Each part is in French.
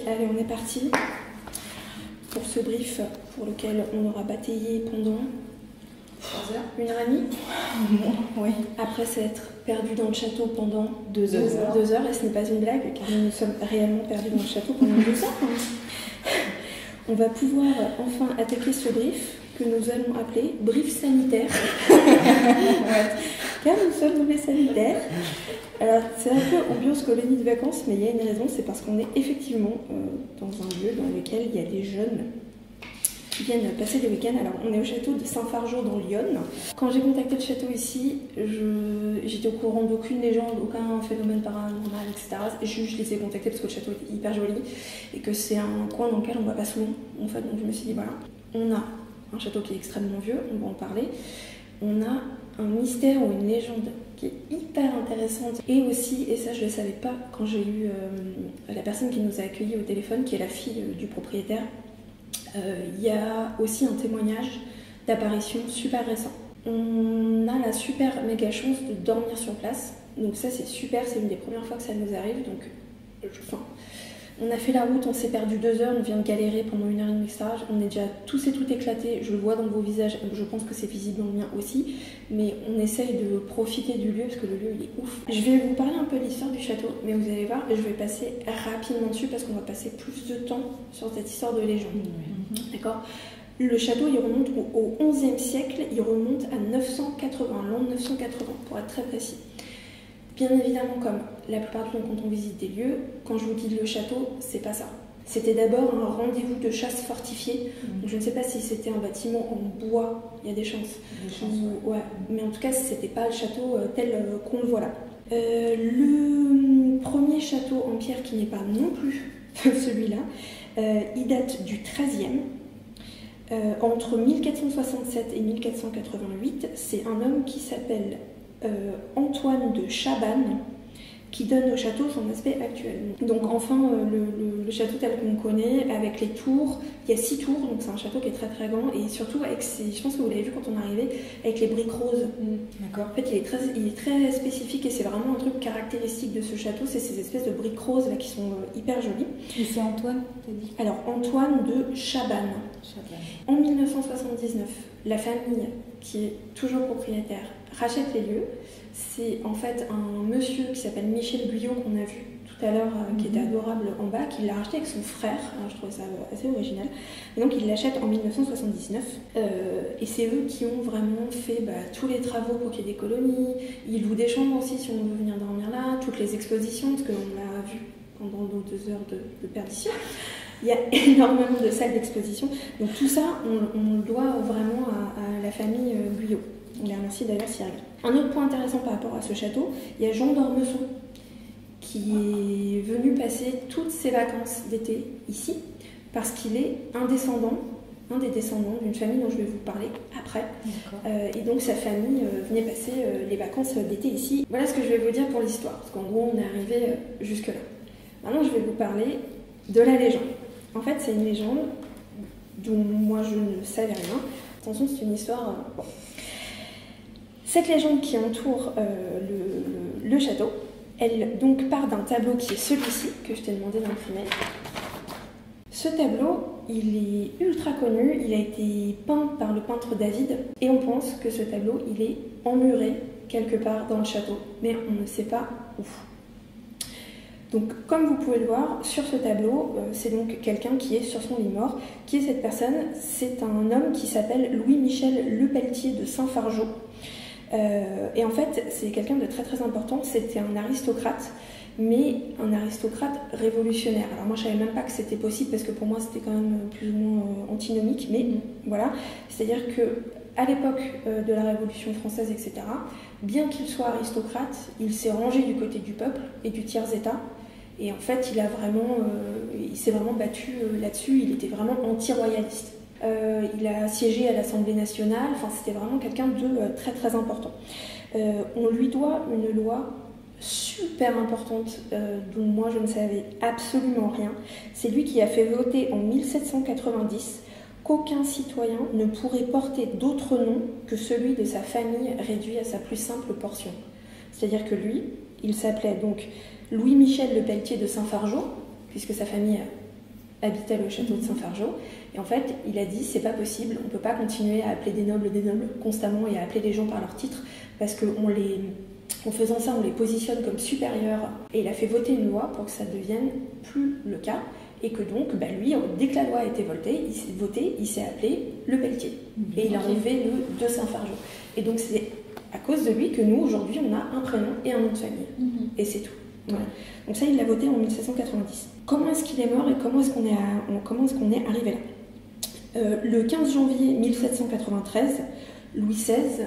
allez, on est parti pour ce brief pour lequel on aura bataillé pendant 3 heures, 1h30. Oui. Après s'être perdu dans le château pendant 2 heures. 2 heures, et ce n'est pas une blague, car nous nous sommes réellement perdus dans le château pendant 2 heures. On va pouvoir enfin attaquer ce brief que nous allons appeler brief sanitaire. Car nous sommes dans les sanitaires. Alors, c'est un peu ambiance colonie de vacances, mais il y a une raison, c'est parce qu'on est effectivement dans un lieu dans lequel il y a des jeunes qui viennent passer des week-ends. Alors, on est au château de Saint-Fargeau dans l'Yonne. Quand j'ai contacté le château ici, j'étais au courant d'aucune légende, aucun phénomène paranormal, etc. Je les ai contactés parce que le château est hyper joli et que c'est un coin dans lequel on ne va pas souvent. En fait, donc je me suis dit, voilà, on a un château qui est extrêmement vieux, on va en parler. On a un mystère ou une légende qui est hyper intéressante. Et aussi, et ça je ne le savais pas quand j'ai eu la personne qui nous a accueillis au téléphone, qui est la fille du propriétaire, il y a aussi un témoignage d'apparition super récent. On a la super méga chance de dormir sur place. Donc ça c'est super, c'est une des premières fois que ça nous arrive. Donc, on a fait la route, on s'est perdu 2 heures, on vient de galérer pendant 1h30, etc. On est déjà tous et tout éclatés, je le vois dans vos visages, je pense que c'est visible dans le mien aussi, mais on essaye de profiter du lieu parce que le lieu il est ouf. Je vais vous parler un peu de l'histoire du château, mais vous allez voir, je vais passer rapidement dessus parce qu'on va passer plus de temps sur cette histoire de légende. D'accord ? Le château il remonte au 11e siècle, il remonte à 980, l'an 980 pour être très précis. Bien évidemment, comme la plupart du temps quand on visite des lieux, quand je vous dis le château, c'est pas ça. C'était d'abord un rendez-vous de chasse fortifié. Donc, je ne sais pas si c'était un bâtiment en bois, il y a des chances. Ouais. Mais en tout cas, c'était pas le château tel qu'on le voit là. Le premier château en pierre qui n'est pas non plus celui-là, il date du 13e. Entre 1467 et 1488, c'est un homme qui s'appelle Antoine de Chabannes qui donne au château son aspect actuel. Donc enfin le château tel qu'on le connaît, avec les tours, il y a 6 tours, donc c'est un château qui est très très grand et surtout avec je pense que vous l'avez vu quand on est arrivé, avec les briques roses. D'accord. En fait il est très spécifique et c'est vraiment un truc caractéristique de ce château, c'est ces espèces de briques roses là qui sont hyper jolies. Et c'est Antoine, t'as dit? Alors Antoine de Chabannes. En 1979, la famille qui est toujours propriétaire rachète les lieux. C'est en fait un monsieur qui s'appelle Michel Guyot qu'on a vu tout à l'heure, qui était adorable en bas, qui l'a racheté avec son frère. Alors, je trouvais ça assez original. Et donc il l'achète en 1979. Et c'est eux qui ont vraiment fait tous les travaux pour qu'il y ait des colonies. Ils louent des chambres aussi si on veut venir dormir là. Toutes les expositions, parce qu'on l'a vu pendant nos 2 heures de perdition. Il y a énormément de salles d'exposition. Donc tout ça, on le doit vraiment à la famille Guyot. On les remercie d'ailleurs s'y arrive. Un autre point intéressant par rapport à ce château, il y a Jean d'Ormesson qui est venu passer toutes ses vacances d'été ici parce qu'il est un des descendants d'une famille dont je vais vous parler après. Et donc sa famille venait passer les vacances d'été ici. Voilà ce que je vais vous dire pour l'histoire, parce qu'en gros on est arrivé jusque là. Maintenant je vais vous parler de la légende. En fait c'est une légende dont moi je ne savais rien. Attention, c'est une histoire... Bon. Cette légende qui entoure le château, elle donc part d'un tableau qui est celui-ci, que je t'ai demandé d'imprimer. Ce tableau, il est ultra connu, il a été peint par le peintre David, et on pense que ce tableau, il est emmuré quelque part dans le château, mais on ne sait pas où. Donc, comme vous pouvez le voir, sur ce tableau, c'est donc quelqu'un qui est sur son lit mort. Qui est cette personne? C'est un homme qui s'appelle Louis-Michel Lepelletier de Saint-Fargeau. Et en fait, c'est quelqu'un de très très important. C'était un aristocrate, mais un aristocrate révolutionnaire. Alors moi, je savais même pas que c'était possible parce que pour moi, c'était quand même plus ou moins antinomique. Mais voilà, c'est-à-dire que à l'époque de la Révolution française, etc., bien qu'il soit aristocrate, il s'est rangé du côté du peuple et du tiers-état. Et en fait, il s'est vraiment battu là-dessus. Il était vraiment anti-royaliste. Il a siégé à l'Assemblée nationale, enfin c'était vraiment quelqu'un de très très important. On lui doit une loi super importante dont moi je ne savais absolument rien. C'est lui qui a fait voter en 1790 qu'aucun citoyen ne pourrait porter d'autre nom que celui de sa famille réduit à sa plus simple portion. C'est-à-dire que lui, il s'appelait donc Louis-Michel Lepelletier de Saint-Fargeau, puisque sa famille habitait le château de Saint-Fargeau. Et en fait, il a dit, c'est pas possible, on peut pas continuer à appeler des nobles constamment et à appeler les gens par leur titre, parce qu'en faisant ça, on les positionne comme supérieurs. Et il a fait voter une loi pour que ça devienne plus le cas. Et que donc, lui, dès que la loi a été votée, il s'est appelé Le Pelletier. Et il a enlevé le de Saint-Fargeau. Et donc, c'est à cause de lui que nous, aujourd'hui, on a un prénom et un nom de famille. Et c'est tout. Voilà. Donc ça, il l'a voté en 1790. Comment est-ce qu'il est mort et comment est-ce qu'on est arrivé là? Le 15 janvier 1793, Louis XVI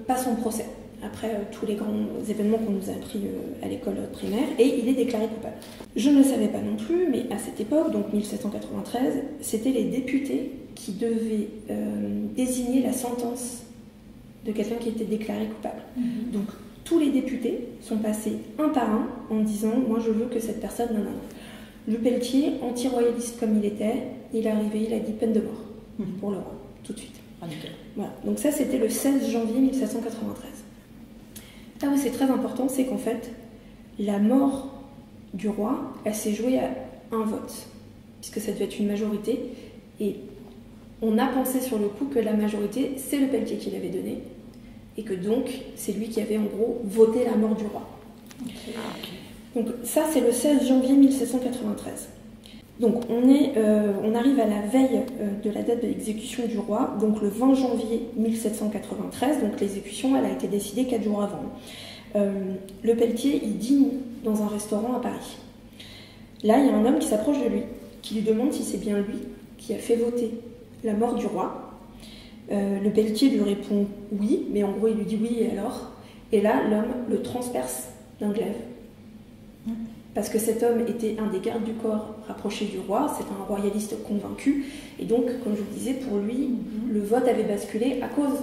passe en procès après tous les grands événements qu'on nous a appris à l'école primaire, et il est déclaré coupable. Je ne le savais pas non plus, mais à cette époque, donc 1793, c'était les députés qui devaient désigner la sentence de quelqu'un qui était déclaré coupable. Donc tous les députés sont passés un par un en disant « moi je veux que cette personne... » non. Le Pelletier, anti-royaliste comme il était, il est arrivé, il a dit peine de mort pour le roi, tout de suite. Voilà. Donc ça, c'était le 16 janvier 1793. Là où c'est très important, c'est qu'en fait, la mort du roi, elle s'est jouée à un vote, puisque ça devait être une majorité, et on a pensé sur le coup que la majorité, c'est le Pelletier qui l'avait donnée, et que donc, c'est lui qui avait en gros voté la mort du roi. Donc ça, c'est le 16 janvier 1793. Donc on arrive à la veille de la date de l'exécution du roi, donc le 20 janvier 1793, donc l'exécution, elle a été décidée 4 jours avant. Le Pelletier, il dîne dans un restaurant à Paris. Là, il y a un homme qui s'approche de lui, qui lui demande si c'est bien lui qui a fait voter la mort du roi. Le Pelletier lui répond oui, mais en gros il lui dit oui et alors. Et là, l'homme le transperce d'un glaive. Parce que cet homme était un des gardes du corps rapprochés du roi, c'est un royaliste convaincu, et donc, comme je vous disais, pour lui, le vote avait basculé à cause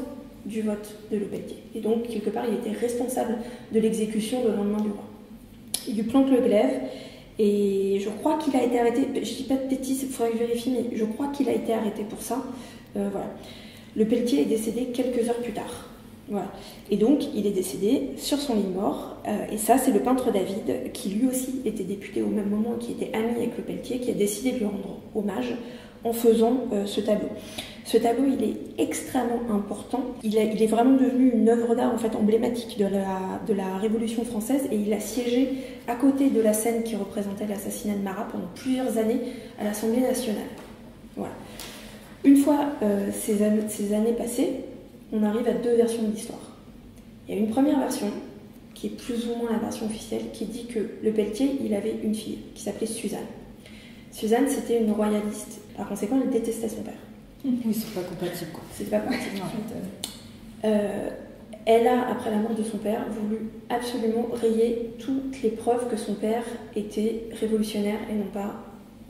du vote de Le Pelletier. Et donc, quelque part, il était responsable de l'exécution le lendemain du roi. Il lui plante le glaive, et je crois qu'il a été arrêté, je dis pas de bêtises, il faudrait que je vérifie, mais je crois qu'il a été arrêté pour ça. Voilà. Le Pelletier est décédé quelques heures plus tard. Voilà. Et donc, il est décédé sur son lit de mort. Et ça, c'est le peintre David, qui lui aussi était député au même moment, qui était ami avec le Pelletier, qui a décidé de lui rendre hommage en faisant ce tableau. Ce tableau, il est extrêmement important. Il est vraiment devenu une œuvre d'art en fait emblématique de la Révolution française, et il a siégé à côté de la scène qui représentait l'assassinat de Marat pendant plusieurs années à l'Assemblée nationale. Voilà. Une fois ces années passées, on arrive à 2 versions de l'histoire. Il y a une première version, qui est plus ou moins la version officielle, qui dit que le Pelletier, il avait une fille, qui s'appelait Suzanne. Suzanne, c'était une royaliste. Par conséquent, elle détestait son père. Oui, c'est pas compatible, quoi. C'est pas compatible. Elle a, après la mort de son père, voulu absolument rayer toutes les preuves que son père était révolutionnaire et non pas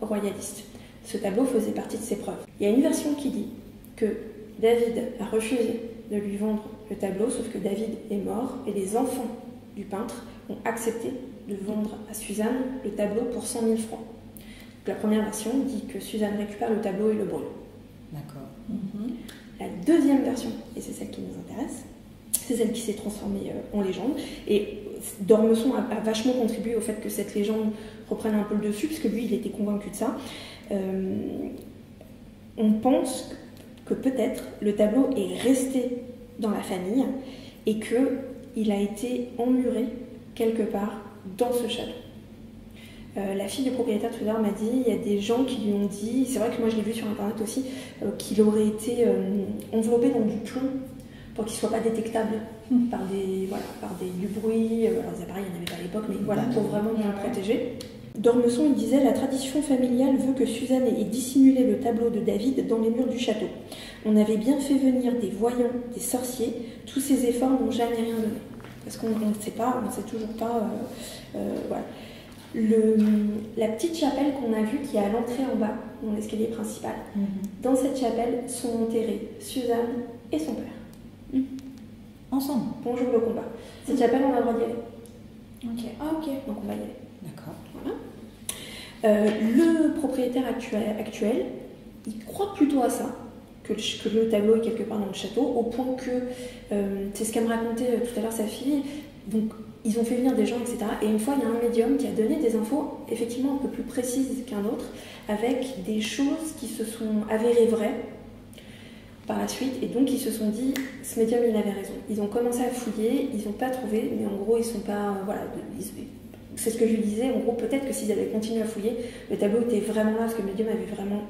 royaliste. Ce tableau faisait partie de ses preuves. Il y a une version qui dit que David a refusé de lui vendre le tableau, sauf que David est mort et les enfants du peintre ont accepté de vendre à Suzanne le tableau pour 100 000 francs. Donc, la première version dit que Suzanne récupère le tableau et le brûle. D'accord. La deuxième version, et c'est celle qui nous intéresse, c'est celle qui s'est transformée en légende. Et d'Ormesson a vachement contribué au fait que cette légende reprenne un peu le dessus, parce que lui, il était convaincu de ça. On pense que peut-être le tableau est resté dans la famille et qu'il a été emmuré quelque part dans ce château. La fille du propriétaire tout à l'heure m'a dit, il y a des gens qui lui ont dit, c'est vrai que moi je l'ai vu sur internet aussi, qu'il aurait été enveloppé dans du plomb pour qu'il ne soit pas détectable par du bruit. Alors les appareils, il n'y en avait pas à l'époque, mais voilà, pour vraiment bien le protéger. D'Ormesson, il disait « La tradition familiale veut que Suzanne ait dissimulé le tableau de David dans les murs du château. On avait bien fait venir des voyants, des sorciers. Tous ces efforts n'ont jamais rien donné. » Parce qu'on ne sait pas, on ne sait toujours pas. Voilà. La petite chapelle qu'on a vue, qui est à l'entrée en bas, dans l'escalier principal, dans cette chapelle sont enterrés Suzanne et son père. Ensemble. Bonjour le combat. Cette chapelle, on a le droit d'y aller. Ok. Ah, ok. Donc on va y aller. D'accord. Voilà. Le propriétaire actuel, il croit plutôt à ça, que le tableau est quelque part dans le château, au point que, c'est ce qu'elle me racontait tout à l'heure sa fille, donc ils ont fait venir des gens, etc. Et une fois, il y a un médium qui a donné des infos effectivement un peu plus précises qu'un autre, avec des choses qui se sont avérées vraies par la suite. Et donc, ils se sont dit, ce médium, il avait raison. Ils ont commencé à fouiller, ils n'ont pas trouvé, mais en gros, ils sont pas... voilà, c'est ce que je lui disais. En gros, peut-être que s'ils avaient continué à fouiller, le tableau était vraiment là, parce que le médium avait vraiment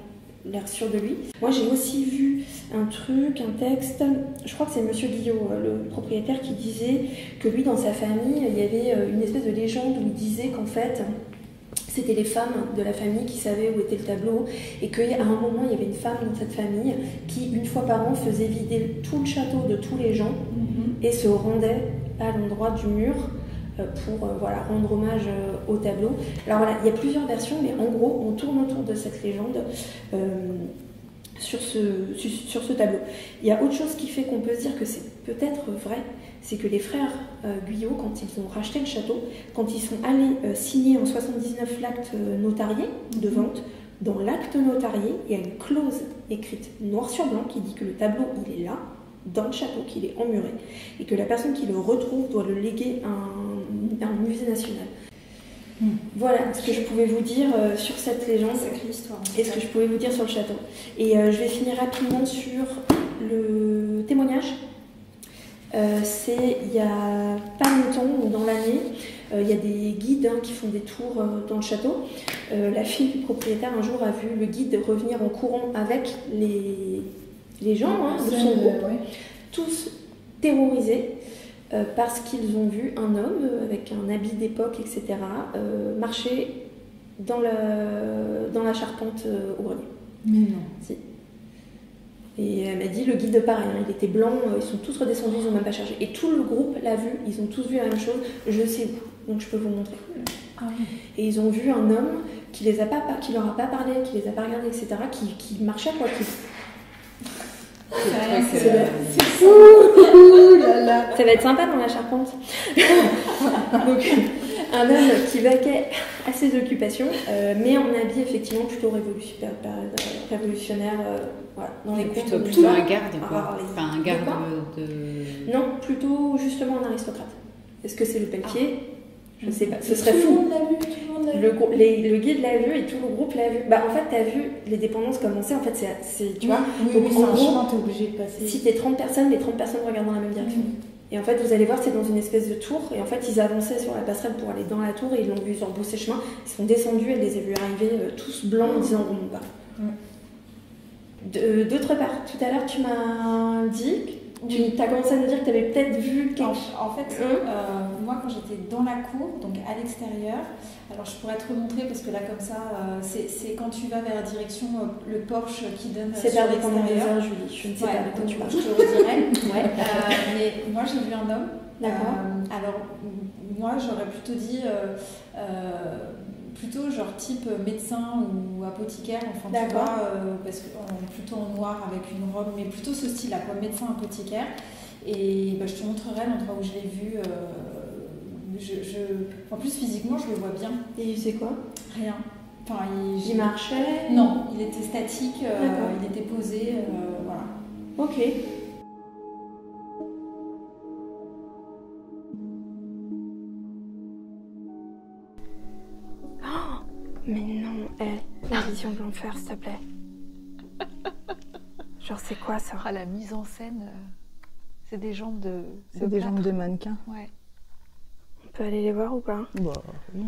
l'air sûr de lui. Moi, j'ai aussi vu un truc, un texte, je crois que c'est Monsieur Guillot, le propriétaire, qui disait que lui, dans sa famille, il y avait une espèce de légende où il disait qu'en fait, c'était les femmes de la famille qui savaient où était le tableau, et qu'à un moment, il y avait une femme dans cette famille qui, une fois par an, faisait vider tout le château de tous les gens et se rendait à l'endroit du mur pour voilà, rendre hommage au tableau. Alors voilà, il y a plusieurs versions, mais en gros, on tourne autour de cette légende sur ce tableau. Il y a autre chose qui fait qu'on peut se dire que c'est peut-être vrai, c'est que les frères Guyot, quand ils ont racheté le château, quand ils sont allés signer en 79 l'acte notarié de vente, dans l'acte notarié, il y a une clause écrite noir sur blanc qui dit que le tableau, il est là, dans le château, qu'il est emmuré, et que la personne qui le retrouve doit le léguer à un musée national. Voilà ce que je pouvais vous dire sur cette légende. Sacrée histoire. Et ce que je pouvais vous dire sur le château. Et je vais finir rapidement sur le témoignage. C'est il y a pas longtemps, dans l'année, il y a des guides qui font des tours dans le château. La fille du propriétaire un jour a vu le guide revenir en courant avec les gens de son groupe, tous terrorisés. Parce qu'ils ont vu un homme avec un habit d'époque, etc., marcher dans la charpente au grenier. Mais non. Si. Et elle m'a dit, le guide pareil, il était blanc, ils sont tous redescendus, ils n'ont même pas cherché. Et tout le groupe l'a vu, ils ont tous vu la même chose, je sais où, donc je peux vous montrer. Ah oui. Et ils ont vu un homme qui leur a pas parlé, qui les a pas regardés, etc., qui marchait quoi, C'est fou. Ouh là là. Ça va être sympa dans la charpente. Donc, un homme qui vaquait à ses occupations, mais en habit effectivement plutôt révolutionnaire, voilà, dans les plutôt cours. un garde, quoi. les... Enfin, un garde de... Non, plutôt justement un aristocrate. Est-ce que c'est le Pelletier? Je sais pas, ce serait fou. Tout le monde l'a vu, tout le monde l'a vu. Le guide l'a vu et tout le groupe l'a vu. Bah, en fait, t'as vu les dépendances commencer, en fait, c'est tu vois. Oui, donc, oui, en gros, chemin, t'es obligé de passer. si t'es 30 personnes, les 30 personnes regardent dans la même direction. Et en fait, vous allez voir, c'est dans une espèce de tour. Et en fait, ils avançaient sur la passerelle pour aller dans la tour et ils l'ont vu, ils ont rebroussé chemin. Ils sont descendus, elle les a vus arriver tous blancs en disant bon, bah. D'autre part, tout à l'heure, tu m'as dit. Tu as commencé à nous dire que tu avais peut-être vu quelque chose. En fait, moi quand j'étais dans la cour, donc à l'extérieur, alors je pourrais te remontrer parce que là comme ça, c'est quand tu vas vers la direction le porche qui donne c'est sur perdu pendant des l'extérieur. heures, Julie. Je ne sais pas de quoi tu parles. Je te redirai. Mais moi j'ai vu un homme. D'accord. Alors moi j'aurais plutôt dit plutôt genre type médecin ou apothicaire, enfin tu vois, parce que plutôt en noir avec une robe, mais plutôt ce style-là, quoi, médecin apothicaire. Et bah, je te montrerai l'endroit où je l'ai vu. En plus physiquement je le vois bien. Et il faisait quoi? Rien. Enfin, il marchait? Non, il était statique, il était posé, voilà. Ok. Mais non, la vision de l'enfer, s'il te plaît. Genre, c'est quoi ça? Ah, la mise en scène, c'est des jambes de. C'est des jambes de mannequin. Ouais. On peut aller les voir ou pas? Bah oui.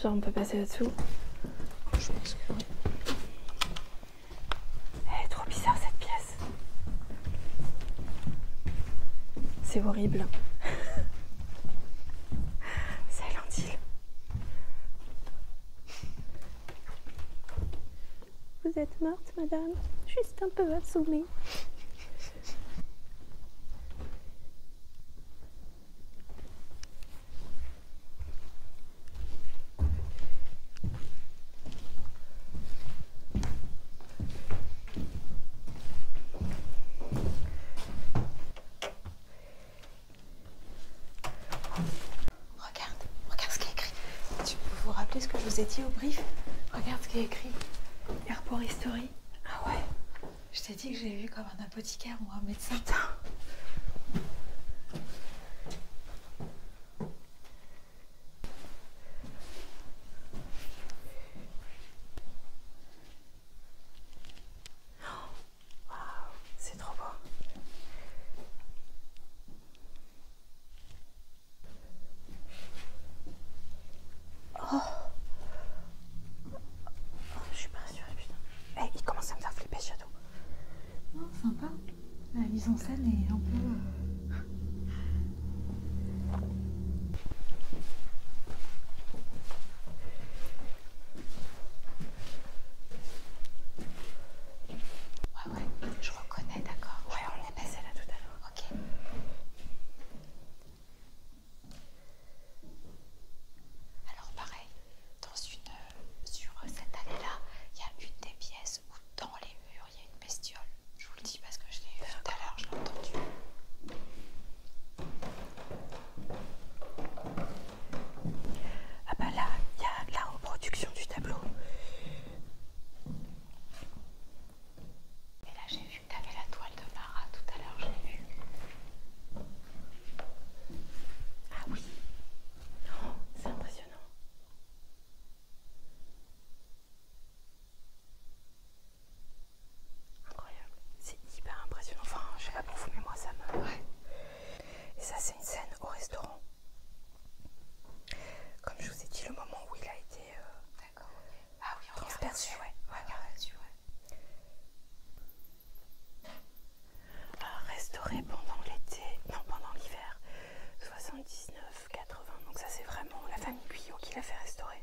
Genre, on peut passer là-dessous? Je pense que oui. Elle est trop bizarre cette pièce. C'est horrible. Silent Hill. Vous êtes morte, madame? Juste un peu assommée. Regarde ce qui est écrit. Tu peux vous rappeler ce que je vous ai dit au brief? Regarde ce qui est écrit. Airport History. Ah ouais. Je t'ai dit que j'ai vu comme un apothicaire ou un médecin. Putain. sympa. La mise en scène est un peu... Ouais, je reconnais, d'accord. Ouais, on est passé là tout à l'heure. Ok. Alors pareil, sur cette allée-là, il y a une des pièces où dans les murs, il y a une bestiole. Je vous le dis parce que je l'ai vu tout à l'heure, je l'ai entendu. Ah bah là, il y a la reproduction du tableau. Et là, j'ai vu que tu avais la toile de Marat tout à l'heure, je l'ai vu. Ah oui. Oh, c'est impressionnant. Incroyable. C'est hyper impressionnant. Enfin, je sais pas pour vous, mais moi, ça me... Ouais. Et ça, c'est une scène au restaurant. Comme je vous ai dit, le moment où il a été d'accord, okay. Ah oui, transpercé, ouais. Restauré pendant l'été, non, pendant l'hiver 79-80. Donc ça, c'est vraiment la famille Guyot qui l'a fait restaurer.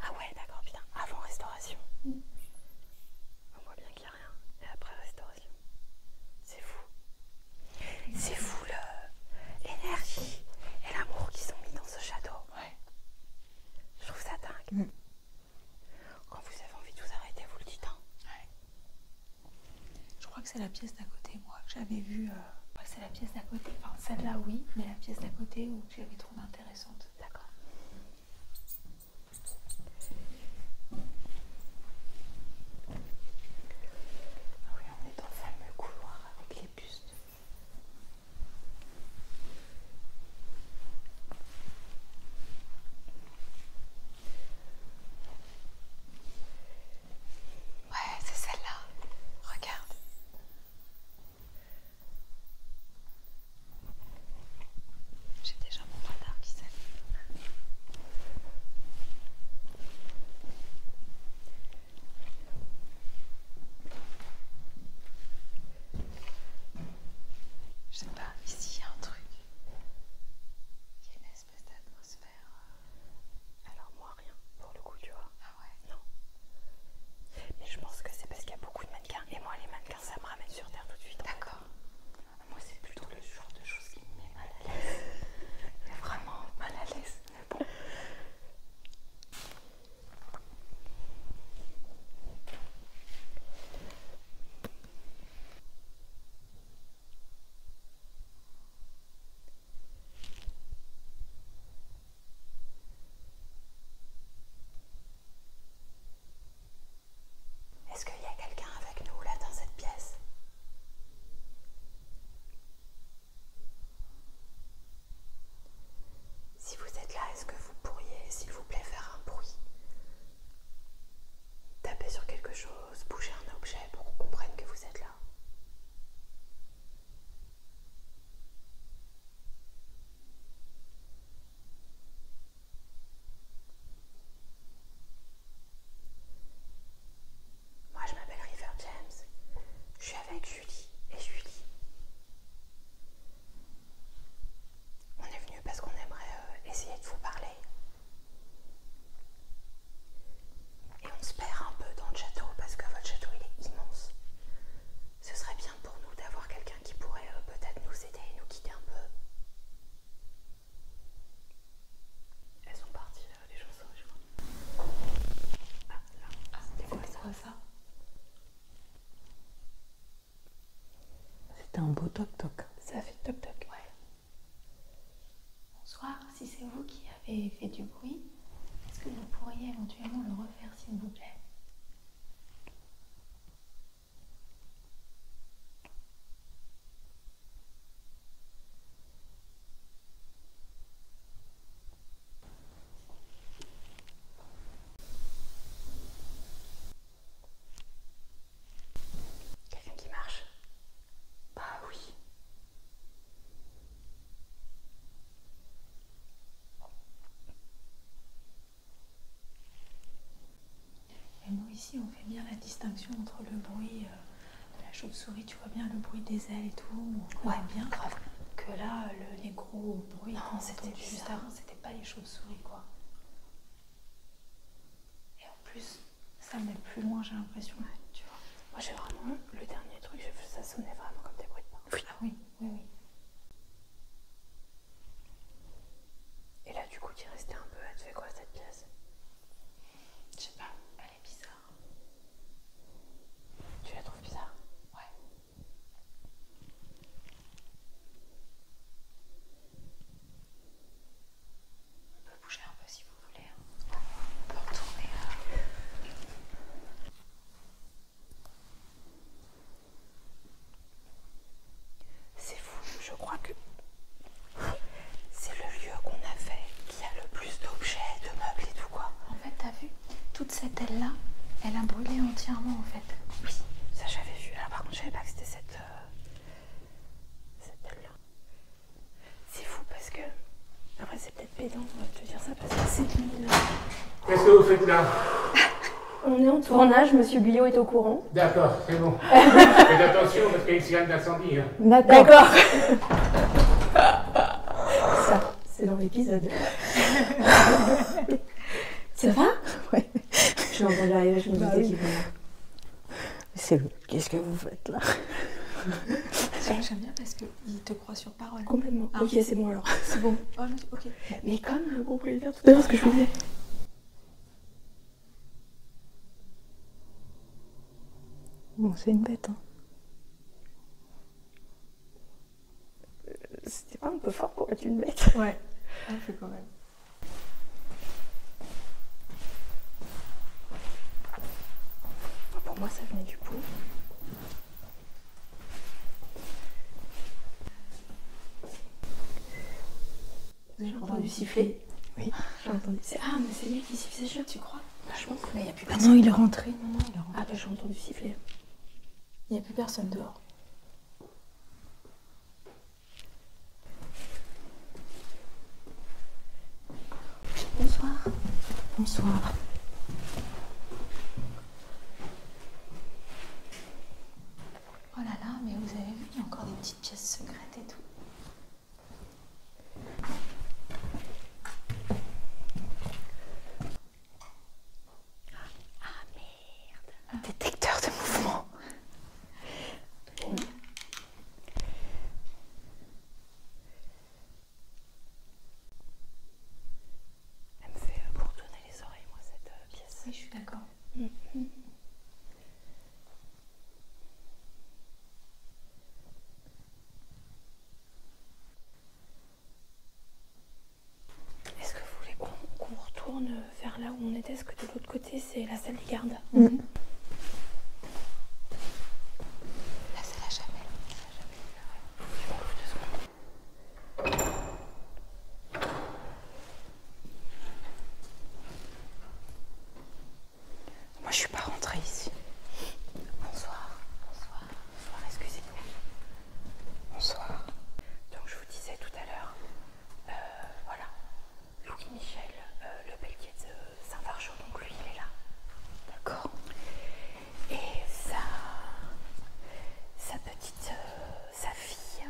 Ah ouais, d'accord, putain, avant restauration. On voit bien qu'il n'y a rien. Et après restauration. C'est fou. C'est fou l'énergie et l'amour qu'ils ont mis dans ce château. Ouais. Je trouve ça dingue. Quand vous avez envie de vous arrêter, vous le dites. Hein. Ouais. Je crois que c'est la pièce d'à côté, moi, que j'avais vue. Je crois que c'est la pièce d'à côté. Enfin, celle-là, oui, mais la pièce d'à côté où j'avais trouvé intéressante. D'accord. Ah oui, on est dans le fameux couloir avec les bustes. Ouais, c'est celle-là. Regarde. J'ai déjà mon radar qui s'allume. Je sais pas, ici il y a un truc. Il y a une espèce d'atmosphère. Alors moi rien, pour le coup, tu vois. Ah ouais? Non. Mais je pense que c'est parce qu'il y a beaucoup de mannequins. Et moi, les mannequins, ça me ramène sur Terre tout de suite. D'accord. Moi, c'est plutôt le genre de choses qui me met mal à l'aise. Mais vraiment mal à l'aise. Mais bon. Est-ce qu'il y a quelqu'un avec nous là dans cette pièce? Si vous êtes là, est-ce que vous pourriez, s'il vous plaît, faire un bruit? Taper sur quelque chose, bouger un objet pour qu'on comprenne que vous êtes là. Moi, je m'appelle River James. Je suis avec Julie et Julie. On est venu parce qu'on aimerait essayer de vous parler. Et on se perd un peu dans le château parce que votre château il est immense. Ce serait bien pour nous d'avoir quelqu'un qui pourrait peut-être nous aider et nous guider un peu. Elles sont parties les chansons, je crois. Ah là, c'était quoi ça? C'était un beau toc-toc. Ça fait toc-toc. Ouais. Bonsoir, si c'est vous qui avez fait du bruit, est-ce que vous pourriez éventuellement le refaire s'il vous plaît? Quelqu'un qui marche? Bah oui. Et nous ici, on fait bien la distinction entre le bruit de la chauve-souris, tu vois bien le bruit des ailes et tout. On Ouais, voit bien. grave. Que là, les gros bruits qu'on c'était entendus juste bizarre. avant, c'était pas les chauves-souris, quoi. Et en plus, ça met plus loin, j'ai l'impression. Ouais. Tu vois. Moi, j'ai vraiment le dernier truc, ça sonnait vraiment comme des bruits de pas. Oui. Ah oui, oui, oui. Et là, du coup, tu es resté un peu. Elle te fait quoi cette pièce? Je sais pas, elle est bizarre. Tu la trouves bizarre? Ouais. On peut bouger un peu si vous voulez. On peut retourner. C'est fou, je crois que c'est le lieu qu'on a fait qui a le plus d'objets, de meubles et tout quoi. En fait, t'as vu, toute cette aile-là, elle a brûlé entièrement en fait. Oui, ça j'avais vu. Alors par contre, je savais pas que c'était cette aile-là. C'est fou parce que. Après, c'est peut-être pédant de te dire ça parce que c'est une. Qu'est-ce que vous faites là? On est en tournage, Monsieur Guyot est au courant. D'accord, c'est bon. Faites attention parce qu'il y a une sirène d'incendie. Hein. D'accord. Ça, c'est dans l'épisode. Ça va? Ouais. Je l'ai entendu arriver, je me Bah disais oui. qu'il venait. C'est le. Qu'est-ce que vous faites là? J'aime bien parce qu'il te croit sur parole. Complètement. Ah. Ok, c'est bon alors. C'est bon. Oh, ok. Mais comme le propriétaire tout à l'heure, ce que je vous disais. Bon, c'est une bête, hein. C'était pas un peu fort pour être une bête. Ouais, on fait quand même. Pour moi, ça venait du pot. J'ai entendu siffler. Oui. J'ai entendu. Ah, mais c'est lui qui siffle ses chiottes, tu crois? Bah, je pense qu'il n'y a plus Ah personne. non, il est rentré. Non, il est rentré. Ah, bah j'ai entendu siffler. Il n'y a plus personne dehors. Bonsoir. Bonsoir. Oh là là, mais vous avez vu, il y a encore des petites pièces secrètes et tout. Détecteur de mouvement. Elle me fait bourdonner les oreilles, moi, cette pièce. Oui, je suis d'accord. Est-ce que vous voulez qu'on retourne vers là où on était? Est-ce que de l'autre côté, c'est la salle des gardes? Là, c'est la chapelle. Je m'en fous 2 secondes. Moi, je suis pas rentrée ici. Bonsoir. Bonsoir. Bonsoir, excusez-nous. Bonsoir. Donc je vous disais tout à l'heure, voilà, Louis Michel, le Pelletier de Saint-Fargeau, donc lui il est là. D'accord. Et sa petite, sa fille,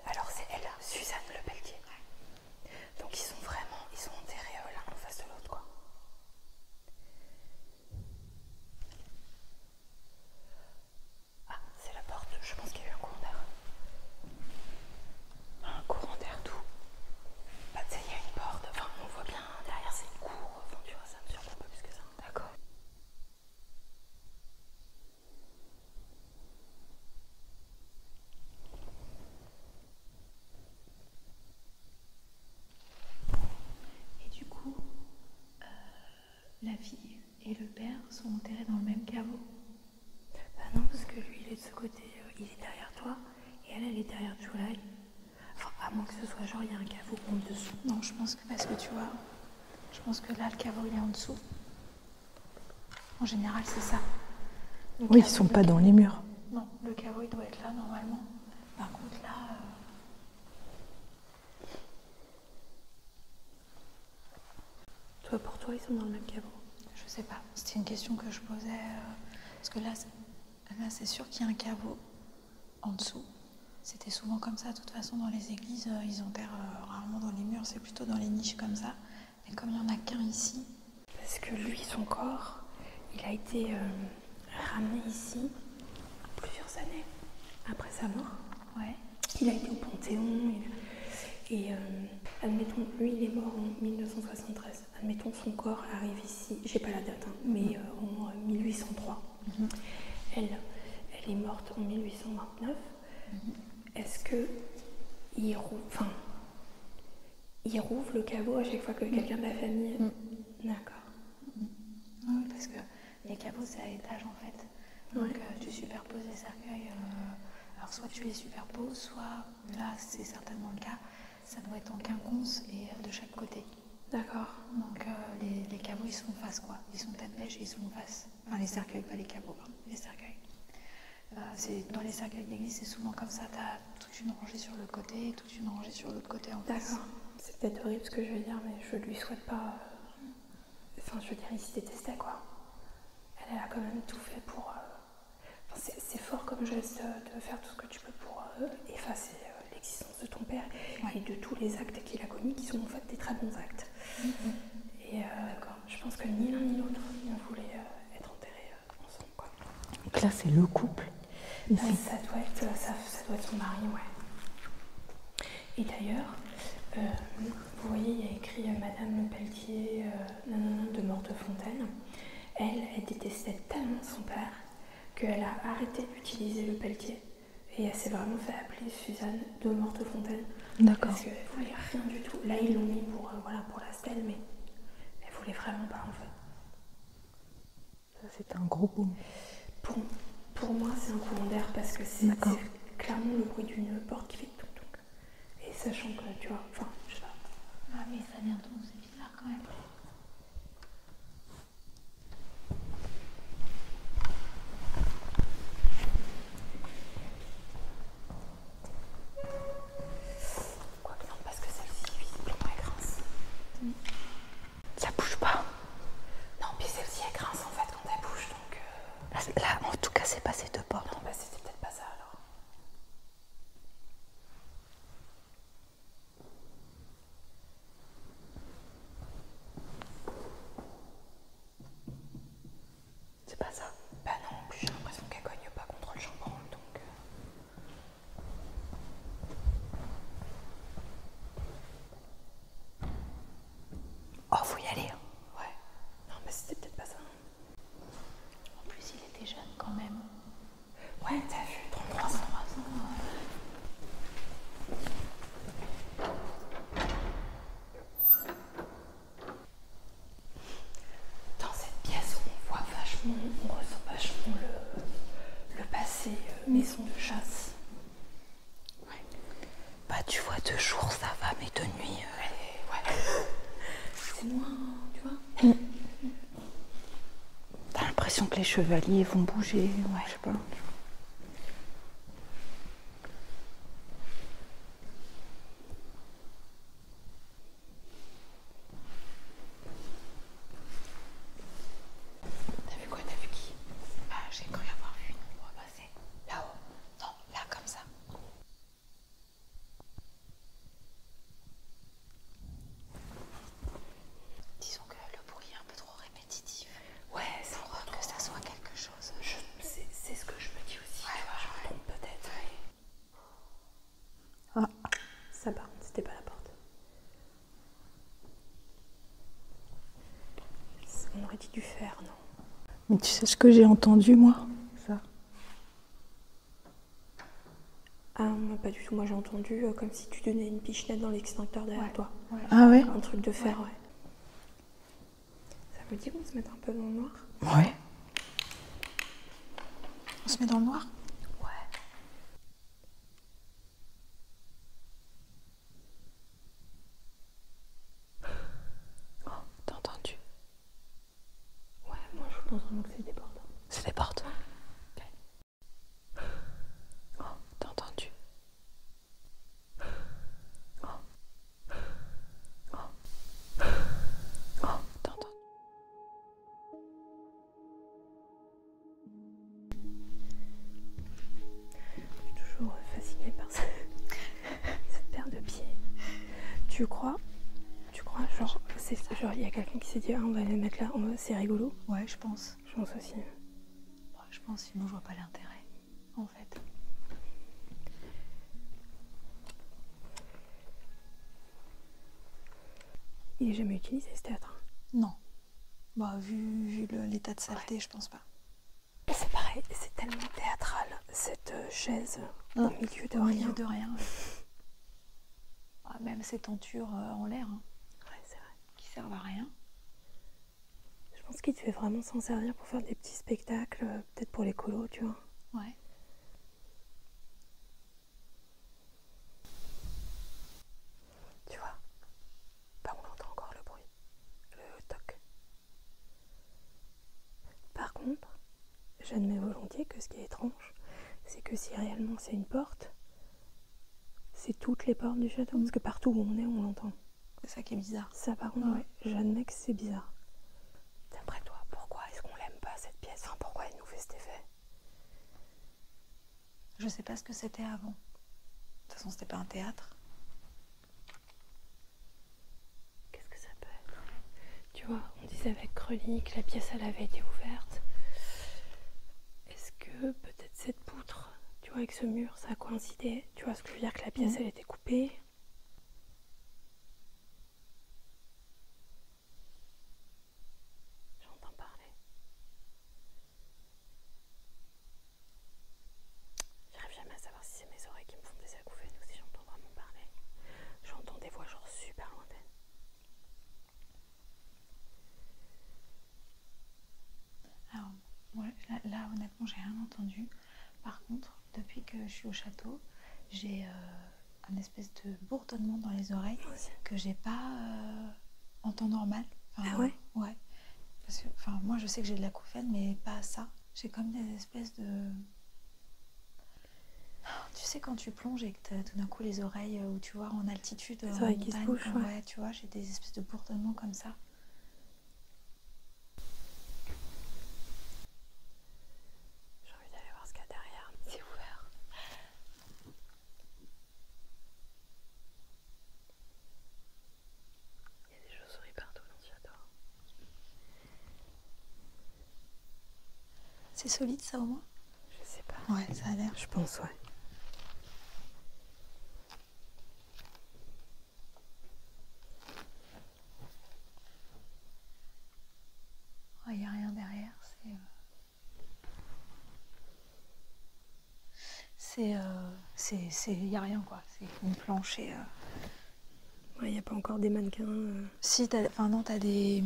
alors c'est elle, Suzanne Le Pelletier. Donc ils sont enterrés l'un en face de l'autre quoi. Ah, c'est la porte, je pense qu'il y a eu un courant d'air. Un courant d'air d'où? Bah tu sais, il y a une porte, enfin on voit bien derrière c'est une cour, enfin tu vois ça me surprend pas plus que ça. D'accord. Et du coup, la fille et le père sont enterrés dans le même caveau. Bah non, parce que lui, il est de ce côté, il est derrière toi, et elle est derrière July. Enfin, à moins que ce soit genre, il y a un caveau en dessous. Non, je pense que parce que tu vois, je pense que là, le caveau, il est en dessous. En général, c'est ça. Le Oui, ils caveau, sont pas dans les murs. Non, le caveau, il doit être là, normalement. Par contre, là... Toi, pour toi, ils sont dans le même caveau. Je sais pas, c'était une question que je posais. Parce que là, Là, c'est sûr qu'il y a un caveau en dessous. C'était souvent comme ça, de toute façon, dans les églises, ils enterrent rarement dans les murs, c'est plutôt dans les niches comme ça. Mais comme il n'y en a qu'un ici... Parce que lui, son corps, il a été ramené ici plusieurs années après sa mort. Ouais. Il a été au Panthéon. Admettons, lui, il est mort en 1973. Admettons, son corps arrive ici, j'ai pas la date, hein, mais en 1803. Elle est morte en 1829. Est-ce que il rouvre le caveau à chaque fois que quelqu'un de la famille... D'accord. Oui, parce que les caveaux, c'est à étage en fait. Donc tu superposes les cercueils. Alors soit tu les superposes, soit, là c'est certainement le cas, ça doit être en quinconce et de chaque côté. D'accord. Donc les caveaux ils sont en face quoi. Ils sont tête bêche et ils sont en face. Enfin les cercueils, pas les caveaux, pardon, les cercueils. Dans les cercueils d'église, c'est souvent comme ça, t'as toute une rangée sur le côté, toute une rangée sur l'autre côté en face. D'accord. C'est peut-être horrible ce que je vais dire, mais je lui souhaite pas... Enfin, je veux dire, il se détestait, quoi. Elle a quand même tout fait pour... c'est fort comme geste de faire tout ce que tu peux pour effacer l'existence de ton père et de tous les actes qu'il a commis, qui sont en fait des très bons actes. Et je pense que ni l'un ni l'autre ne voulaient être enterrés ensemble, quoi. Donc là, c'est le couple. Ça doit être son mari, ouais. Et d'ailleurs, vous voyez, il y a écrit Madame Le Pelletier, de Mortefontaine. Elle détestait tellement son père qu'elle a arrêté d'utiliser Le Pelletier. Et elle s'est vraiment fait appeler Suzanne de Mortefontaine. D'accord. Parce qu'elle voulait rien du tout. Là, ils l'ont mis pour la stèle, mais elle voulait vraiment pas, en fait. Ça, c'est un gros boom. Pour moi, c'est un courant d'air parce que c'est clairement le bruit d'une porte qui fait tout. Et sachant que, tu vois, enfin, je sais pas. Ah mais ça vient d'où? C'est bizarre quand même. Quoique non, parce que celle-ci, visiblement, elle grince. Ça bouge pas. Non, puis celle-ci, elle grince en fait quand elle bouge, donc... Là, en tout cas, c'est passé deux portes. Non, bah c'était peut-être pas ça alors. C'est pas ça. Bah non, en plus j'ai l'impression qu'elle cogne pas contre le chambranle, donc... Oh, faut y aller. Ouais. Non, mais c'était peut-être pas ça. En plus, il était jeune quand même. Ouais, t'as vu, 33 ans. Dans cette pièce, on ressent vachement le passé maison de chasse. Ouais. Bah, tu vois, de jour, ça va, mais de nuit... Ouais. C'est moins, tu vois. T'as l'impression que les chevaliers vont bouger, je sais pas. T'as vu quoi? T'as vu qui? Ah, j'ai cru avoir vu une ombre passer. Là-haut. Non, là, comme ça. Disons que le bruit est un peu trop répétitif. Ouais, c'est Pour que ça soit quelque chose. c'est ce que je me dis aussi, tu vois, je me trompe peut-être. Ah. Ça par contre, c'était pas la porte. On aurait dit du fer, non? Mais tu sais ce que j'ai entendu, moi? Ça. Ah, moi pas du tout, moi j'ai entendu comme si tu donnais une pichenette dans l'extincteur derrière toi. Ah ouais? Un truc de fer, ouais. Ça veut dire qu'on se met un peu dans le noir? Ouais. On se met dans le noir? Ouais. Oh, t'as entendu? Ouais, moi je pense vraiment que c'est des portes. C'est des portes. Ok. Oh, t'as entendu? Oh. Oh. Oh, t'as entendu? Tu crois? Genre, il y a quelqu'un qui s'est dit, ah, on va les mettre là, c'est rigolo. Ouais, je pense. Je pense aussi. Ouais, je pense, sinon je vois pas l'intérêt, en fait. Il est jamais utilisé ce théâtre. Non. Bah, vu l'état de saleté, je pense pas. C'est pareil, c'est tellement théâtral, cette chaise au milieu de Au rien. milieu de rien, ouais. Ah, même ces tentures en l'air, hein, Ouais, c'est vrai. qui servent à rien. Je pense qu'il devait vraiment s'en servir pour faire des petits spectacles, peut-être pour les colos, tu vois. Ouais. Tu vois, bah on entend encore le bruit, le toc. Par contre, j'admets volontiers que ce qui est étrange, c'est que si réellement c'est une porte, c'est toutes les portes du château, parce que partout où on est, on l'entend. C'est ça qui est bizarre. Ça par contre, ouais, j'admets que c'est bizarre. D'après toi, pourquoi est-ce qu'on l'aime pas cette pièce? Enfin, pourquoi elle nous fait cet effet? Je sais pas ce que c'était avant. De toute façon, c'était pas un théâtre. Qu'est-ce que ça peut être? Tu vois, on disait avec Crely que la pièce elle avait été ouverte. Est-ce que peut-être cette poutre, tu vois, avec ce mur, ça a coïncidé? Tu vois ce que je veux dire, que la pièce elle était coupée? J'entends parler. J'arrive jamais à savoir si c'est mes oreilles qui me font des acouphènes ou si j'entends vraiment parler. J'entends des voix genre super lointaines. Alors, ouais, là, honnêtement, j'ai rien entendu. Par contre, depuis que je suis au château, j'ai un espèce de bourdonnement dans les oreilles que j'ai pas en temps normal. Enfin, Ah ouais? Ouais. Parce que, enfin, moi, je sais que j'ai de l'acouphène, mais pas ça. J'ai comme des espèces de... Tu sais, quand tu plonges et que t'as tout d'un coup les oreilles, où tu vois, en altitude, en oreilles qui se montagne, bougent, ouais. ouais, tu vois, j'ai des espèces de bourdonnements comme ça. J'ai envie d'aller voir ce qu'il y a derrière. C'est ouvert. Il y a des chauves-souris partout dans ce château. C'est solide, ça, au moins? Je sais pas. Ouais, ça a l'air. Je pense, ouais. Il n'y a rien derrière, il n'y a rien, quoi. C'est une planche et... Ouais, il n'y a pas encore des mannequins. Si, non, t'as des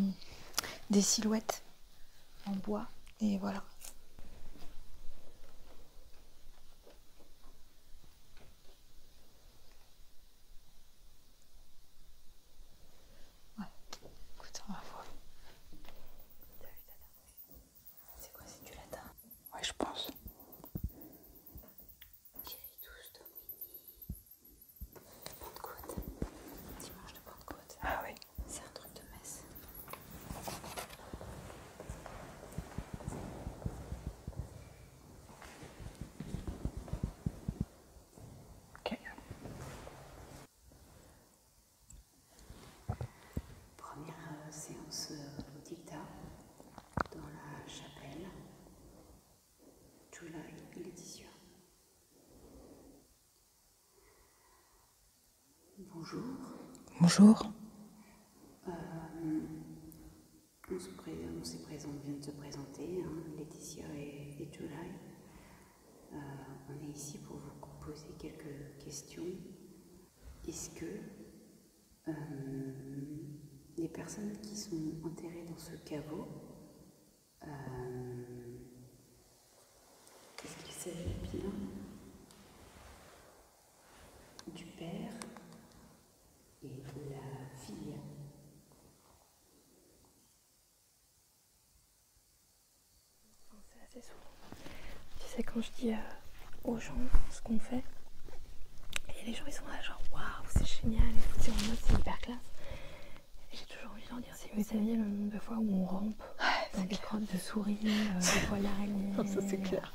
silhouettes en bois, et voilà. Ouais, écoute, on va voir. C'est quoi, c'est du latin? Ouais, je pense. Spiritus Domini. Pentecôte. Dimanche de Pentecôte. Ah oui. C'est un truc de messe. Ok. Première séance au dictat dans la chapelle. July, Laetitia. Bonjour. Bonjour. On vient de se présenter, hein, Laetitia et July. On est ici pour vous poser quelques questions. Est-ce que les personnes qui sont enterrées dans ce caveau, est-ce qu'il s'agit bien du père et de la fille? C'est assez souvent. Tu sais, quand je dis aux gens ce qu'on fait, et les gens ils sont là genre waouh, c'est génial, et tout, en mode c'est hyper classe. Et j'ai toujours envie de leur dire, si vous saviez le nombre de fois où on rampe dans des crottes de souris, des poils d'araignée. Ça, c'est clair.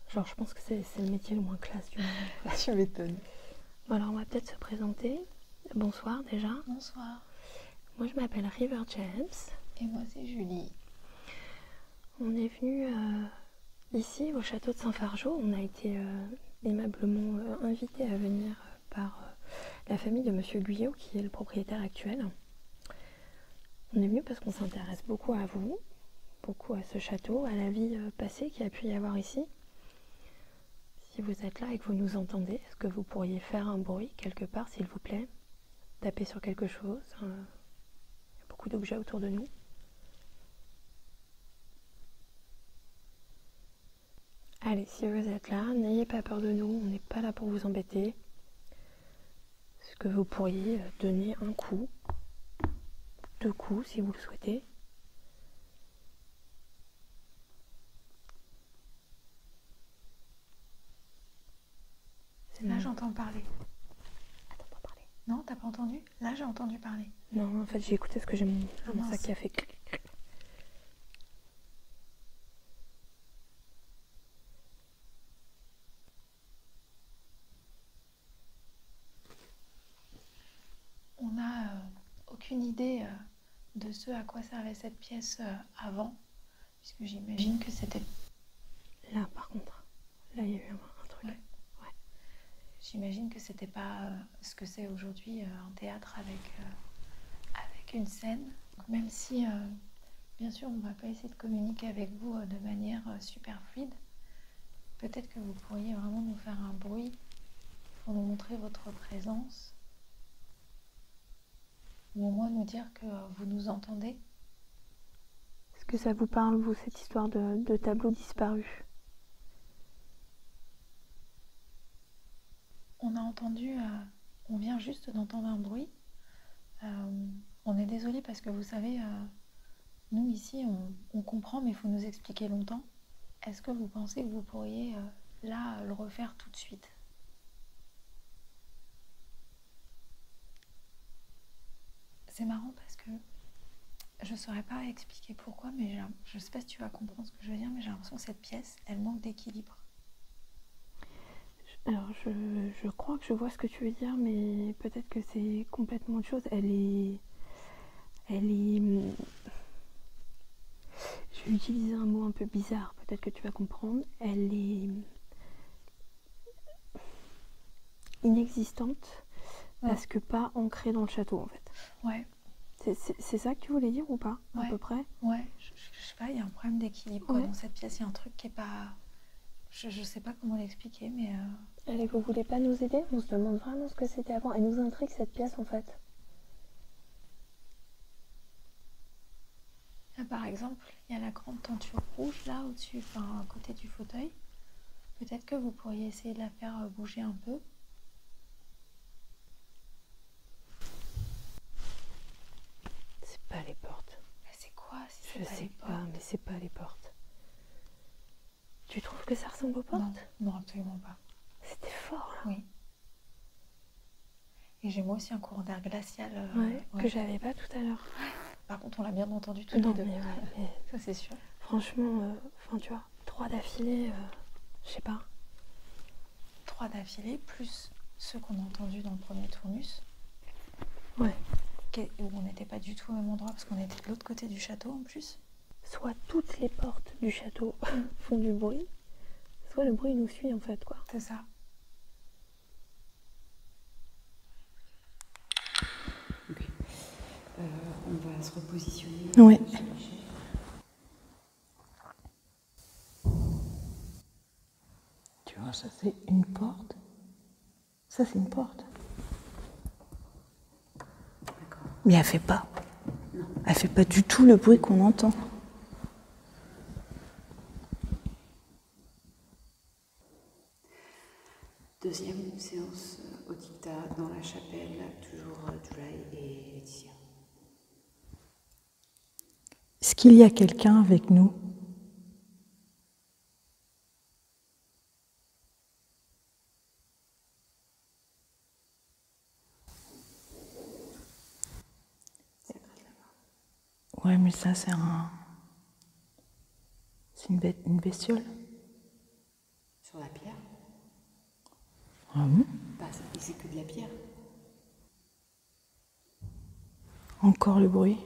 Genre, je pense que c'est le métier le moins classe du monde. Tu m'étonnes. Bon, alors, on va peut-être se présenter. Bonsoir déjà. Bonsoir. Moi je m'appelle River James. Et moi c'est Julie. On est venu ici au château de Saint-Fargeau. On a été aimablement invités à venir par la famille de Monsieur Guyot qui est le propriétaire actuel. On est venu parce qu'on s'intéresse beaucoup à vous, beaucoup à ce château, à la vie passée qu'il y a pu y avoir ici. Si vous êtes là et que vous nous entendez, est-ce que vous pourriez faire un bruit quelque part s'il vous plaît? Taper sur quelque chose. Il y a beaucoup d'objets autour de nous. Allez, si vous êtes là, n'ayez pas peur de nous, on n'est pas là pour vous embêter. Est-ce que vous pourriez donner un coup, 2 coups si vous le souhaitez? Là j'entends parler. Attends, pas parler. Non, t'as pas entendu? Là j'ai entendu parler. Non, en fait j'ai écouté ce que j'ai mon sac qui a fait clic. On n'a aucune idée de ce à quoi servait cette pièce avant, puisque j'imagine que c'était... Là par contre, là il y a eu un truc. Ouais. J'imagine que c'était pas ce que c'est aujourd'hui un théâtre avec une scène. Donc, même si, bien sûr, on va pas essayer de communiquer avec vous de manière super fluide, peut-être que vous pourriez vraiment nous faire un bruit pour nous montrer votre présence, ou au moins nous dire que vous nous entendez. Est-ce que ça vous parle, vous, cette histoire de tableau disparu? On a entendu, on vient juste d'entendre un bruit. On est désolé parce que vous savez, nous ici, on comprend, mais il faut nous expliquer longtemps. Est-ce que vous pensez que vous pourriez, là, le refaire tout de suite? C'est marrant parce que je ne saurais pas expliquer pourquoi, mais je ne sais pas si tu vas comprendre ce que je veux dire, mais j'ai l'impression que cette pièce, elle manque d'équilibre. Alors je crois que je vois ce que tu veux dire, mais peut-être que c'est complètement autre chose. Elle est... Je vais utiliser un mot un peu bizarre, peut-être que tu vas comprendre. Elle est inexistante parce que pas ancrée dans le château en fait. Ouais. C'est ça que tu voulais dire ou pas, à peu près? Ouais, je sais pas, il y a un problème d'équilibre dans cette pièce, il y a un truc qui est pas... Je sais pas comment l'expliquer, mais... Allez, vous voulez pas nous aider? On se demande vraiment ce que c'était avant. Elle nous intrigue cette pièce en fait. Là, par exemple, il y a la grande tenture rouge là au-dessus, enfin à côté du fauteuil. Peut-être que vous pourriez essayer de la faire bouger un peu. C'est pas les portes. Mais c'est quoi si c'est Je pas sais les pas, portes? mais c'est pas les portes. Tu trouves que ça ressemble aux portes? Non, non, absolument pas. C'était fort là. Oui. Et j'ai moi aussi un courant d'air glacial. Que j'avais pas tout à l'heure. Par contre, on l'a bien entendu tous les deux. Mais Ça, c'est sûr. franchement, tu vois, 3 d'affilée, je sais pas. 3 d'affilée, plus ceux qu'on a entendus dans le premier tournus. Ouais. Où on n'était pas du tout au même endroit, parce qu'on était de l'autre côté du château en plus. Soit toutes les portes du château font du bruit, soit le bruit nous suit en fait, quoi. C'est ça. Ok. On va se repositionner. Ouais. Sur la chaise. Tu vois, ça c'est une porte. Ça c'est une porte. D'accord. Mais elle fait pas. Elle fait pas du tout le bruit qu'on entend. Deuxième séance au dictat dans la chapelle, toujours July et Laetitia. Est-ce qu'il y a quelqu'un avec nous? Ouais, mais ça c'est une bestiole. Sur la pierre. Ah bon? Bah, c'est que de la pierre. Encore le bruit.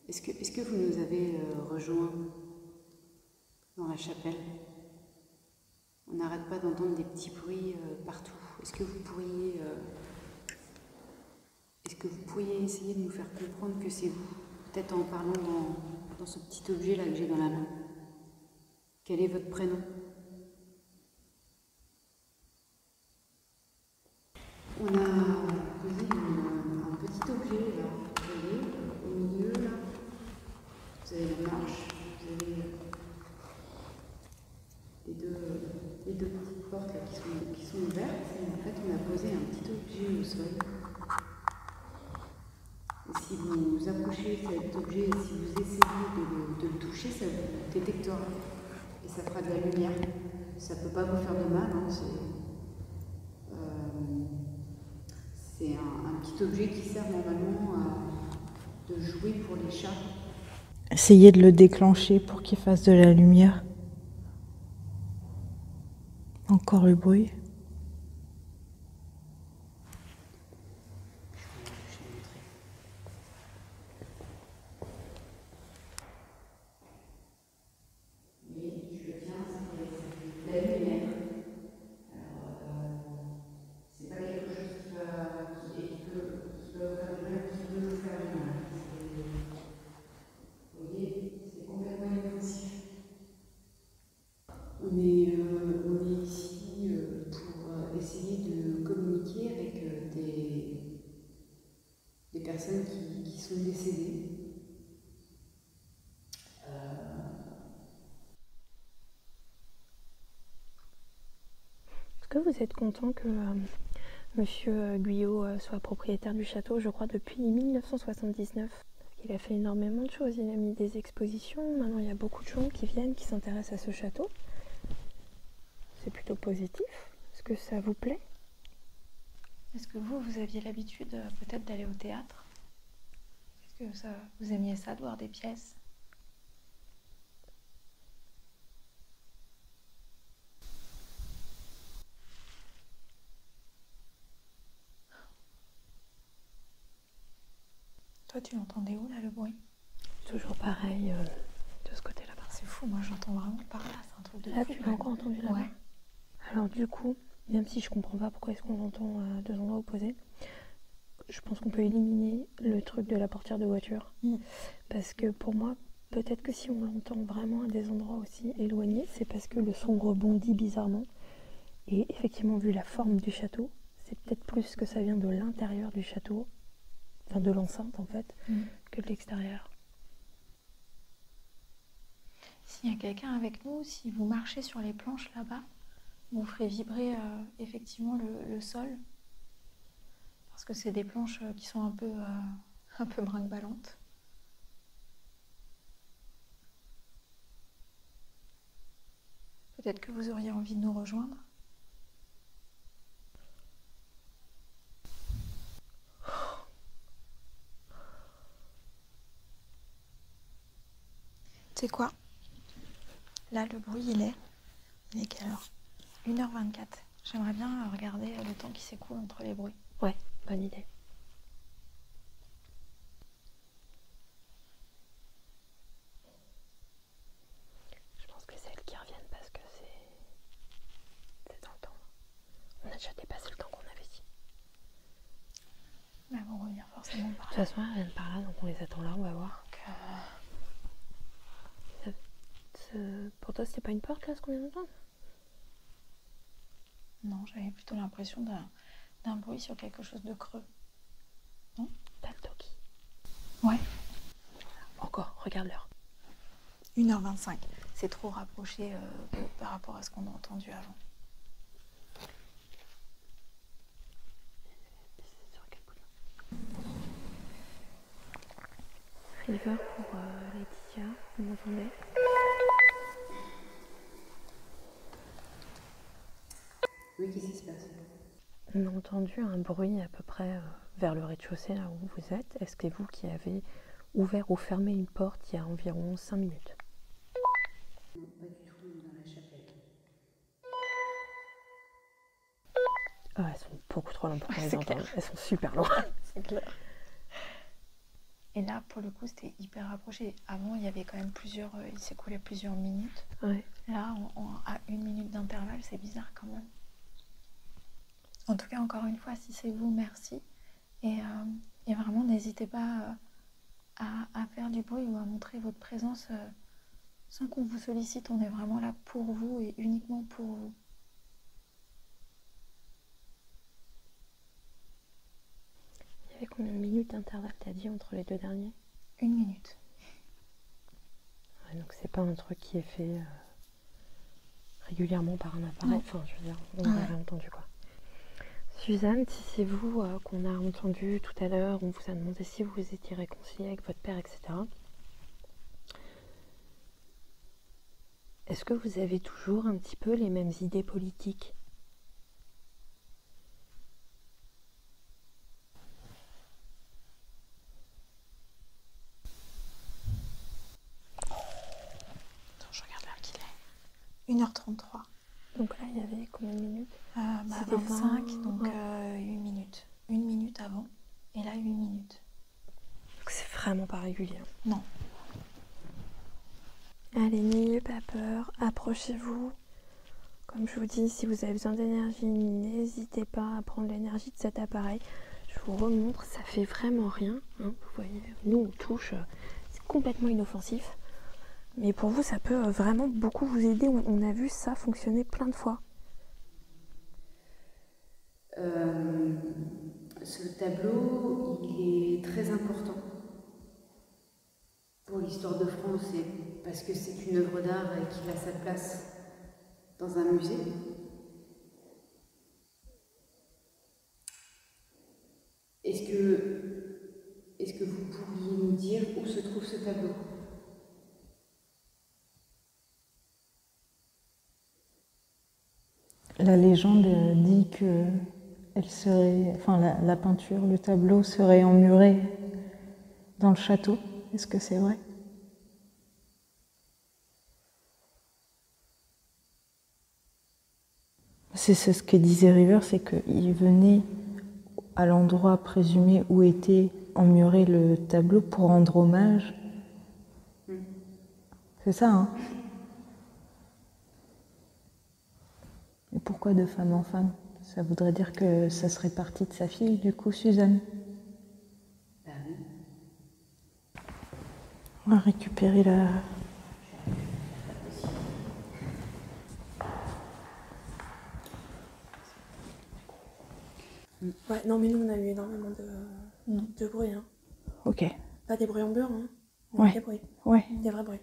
Est-ce que vous nous avez rejoints dans la chapelle? On n'arrête pas d'entendre des petits bruits partout. Est-ce que vous pourriez essayer de nous faire comprendre que c'est vous? Peut-être en parlant dans ce petit objet là que j'ai dans la main. Quel est votre prénom? On a posé un petit objet là, vous voyez, au milieu là. Vous avez la marche, vous avez les deux petites portes là qui sont ouvertes. Et en fait, on a posé un petit objet au sol. Et si vous approchez cet objet, et si vous essayez de le toucher, ça vous détectera. Et ça fera de la lumière. Ça ne peut pas vous faire de mal. Hein, c'est un petit objet qui sert normalement de jouet pour les chats. Essayez de le déclencher pour qu'il fasse de la lumière. Encore le bruit. On est ici pour essayer de communiquer avec des personnes qui sont décédées. Est-ce que vous êtes content que Monsieur Guyot soit propriétaire du château, je crois, depuis 1979? Il a fait énormément de choses, il a mis des expositions, maintenant il y a beaucoup de gens qui viennent, qui s'intéressent à ce château. C'est plutôt positif. Est-ce que ça vous plaît? Est-ce que vous aviez l'habitude peut-être d'aller au théâtre? Est-ce que vous aimiez ça, de voir des pièces? Toi, tu l'entendais où, là, le bruit? Toujours pareil, de ce côté là-bas. C'est fou, moi j'entends vraiment par là, c'est un truc de Là, fou. tu l'as encore entendu là-bas? Ouais. Alors du coup, même si je comprends pas pourquoi est-ce qu'on l'entend à deux endroits opposés, je pense qu'on peut éliminer le truc de la portière de voiture. Parce que pour moi, peut-être que si on l'entend vraiment à des endroits aussi éloignés, c'est parce que le son rebondit bizarrement. Et effectivement, vu la forme du château, c'est peut-être plus que ça vient de l'intérieur du château, enfin de l'enceinte en fait, que de l'extérieur. S'il y a quelqu'un avec nous, si vous marchez sur les planches là-bas, vous ferez vibrer effectivement le sol. Parce que c'est des planches qui sont un peu brinque-ballantes. Peut-être que vous auriez envie de nous rejoindre. Tu sais quoi? Là, le bruit, il est quelle heure? 1h24. J'aimerais bien regarder le temps qui s'écoule entre les bruits. Ouais, bonne idée. Je pense que c'est elles qui reviennent parce que c'est dans le temps. On a déjà dépassé le temps qu'on avait dit. Mais elles vont revenir forcément par De là. toute façon, elles viennent par là, donc on les attend là, on va voir. Pour toi, c'était pas une porte là, ce qu'on vient d'entendre? Non, j'avais plutôt l'impression d'un bruit sur quelque chose de creux. Non? Taltoki. Ouais. Encore, regarde l'heure. 1h25. C'est trop rapproché par rapport à ce qu'on a entendu avant. River pour Laetitia, vous m'entendez? Oui, qu'est-ce qui se passe? On a entendu un bruit à peu près vers le rez-de-chaussée, là où vous êtes. Est-ce que c'est vous qui avez ouvert ou fermé une porte il y a environ 5 minutes? Non, pas du tout, dans la chapelle. Ah, elles sont beaucoup trop loin pour qu'on les entende. Elles sont super loin. C'est clair. Et là, pour le coup, c'était hyper rapproché. Avant, il y avait quand même il s'écoulait plusieurs minutes. Ouais. Là, à 1 minute d'intervalle, c'est bizarre quand même. En tout cas, encore une fois, si c'est vous, merci. Et vraiment, n'hésitez pas à faire du bruit ou à montrer votre présence sans qu'on vous sollicite. On est vraiment là pour vous et uniquement pour vous. Il y avait combien de minutes d'intervalle, t'as dit, entre les 2 derniers? 1 minute. Ouais, donc c'est pas un truc qui est fait régulièrement par un appareil. Non. Enfin, je veux dire, on n'a rien entendu, quoi. Suzanne, si c'est vous qu'on a entendu tout à l'heure, on vous a demandé si vous étiez réconciliée avec votre père, etc. Est-ce que vous avez toujours un petit peu les mêmes idées politiques? Attends, je regarde l'heure qu'il est. 1h33. Donc là, il y avait combien de minutes? 25, donc 8 minutes. 1 minute avant, et là 8 minutes. Donc c'est vraiment pas régulier. Non. Allez, n'ayez pas peur, approchez-vous. Comme je vous dis, si vous avez besoin d'énergie, n'hésitez pas à prendre l'énergie de cet appareil. Je vous remontre, ça fait vraiment rien. Hein, vous voyez, nous on touche, c'est complètement inoffensif. Mais pour vous, ça peut vraiment beaucoup vous aider. On a vu ça fonctionner plein de fois. Ce tableau, il est très important pour l'histoire de France et parce que c'est une œuvre d'art et qu'il a sa place dans un musée. Est-ce que vous pourriez nous dire où se trouve ce tableau? La légende dit que la peinture, le tableau serait emmuré dans le château. Est-ce que c'est vrai? C'est ce que disait River, c'est qu'il venait à l'endroit présumé où était emmuré le tableau pour rendre hommage. C'est ça, hein? Et pourquoi de femme en femme? Ça voudrait dire que ça serait parti de sa fille, du coup, Suzanne. Bah oui. On va récupérer la... Ouais, non, mais nous, on a eu énormément de bruit. Hein. Ok. Pas des bruits ambiants, hein. Ouais. Des bruits. Ouais. Des vrais bruits.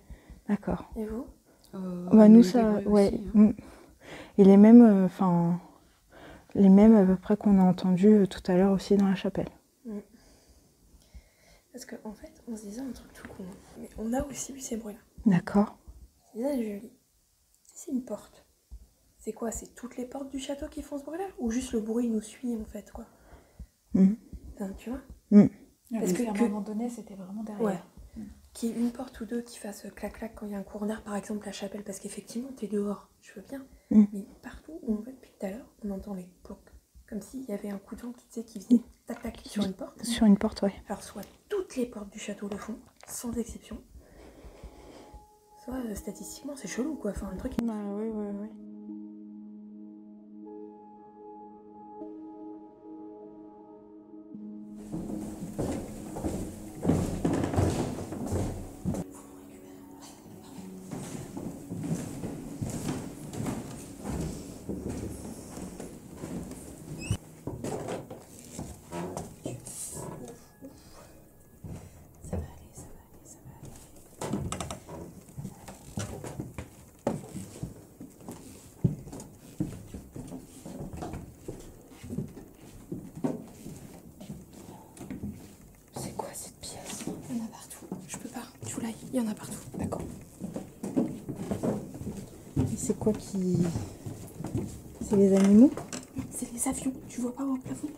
D'accord. Et vous? Bah nous, ça... Ouais. Aussi, hein. Et les mêmes, les mêmes à peu près qu'on a entendus tout à l'heure aussi dans la chapelle. Parce qu'en fait, on se disait un truc tout con. Mais on a aussi eu ces bruits-là. D'accord. Je disais à Julie, c'est une porte. C'est quoi? C'est toutes les portes du château qui font ce bruit-là? Ou juste le bruit nous suit, en fait, quoi? Enfin, tu vois? Parce qu'à un moment donné, c'était vraiment derrière. Ouais. Qu'il y ait une porte ou deux qui fassent clac-clac quand il y a un courant d'air, par exemple la chapelle, parce qu'effectivement, t'es dehors, je veux bien. Mais partout où on va depuis tout à l'heure, on entend les plocs. Comme s'il y avait un couteau qui faisait tac-tac sur une porte. Sur une porte, ouais. Alors, soit toutes les portes du château le font, sans exception. Soit, statistiquement, c'est chelou, quoi. Enfin, le truc... Bah oui, oui, oui. Il y en a partout. D'accord. Et c'est quoi qui... C'est les animaux? C'est les avions. Tu vois pas au plafond?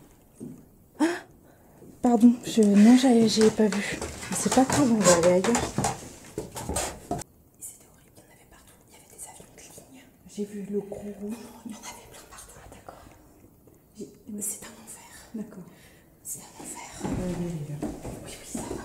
Ah! Pardon, non, j'ai pas vu. C'est pas grave, on va aller ailleurs. Et c'était horrible, il y en avait partout. Il y avait des avions qui lignaient. J'ai vu le gros rouge. Il y en avait plein partout. Ah, d'accord. C'est un enfer. D'accord. C'est un enfer. Oui, ça va.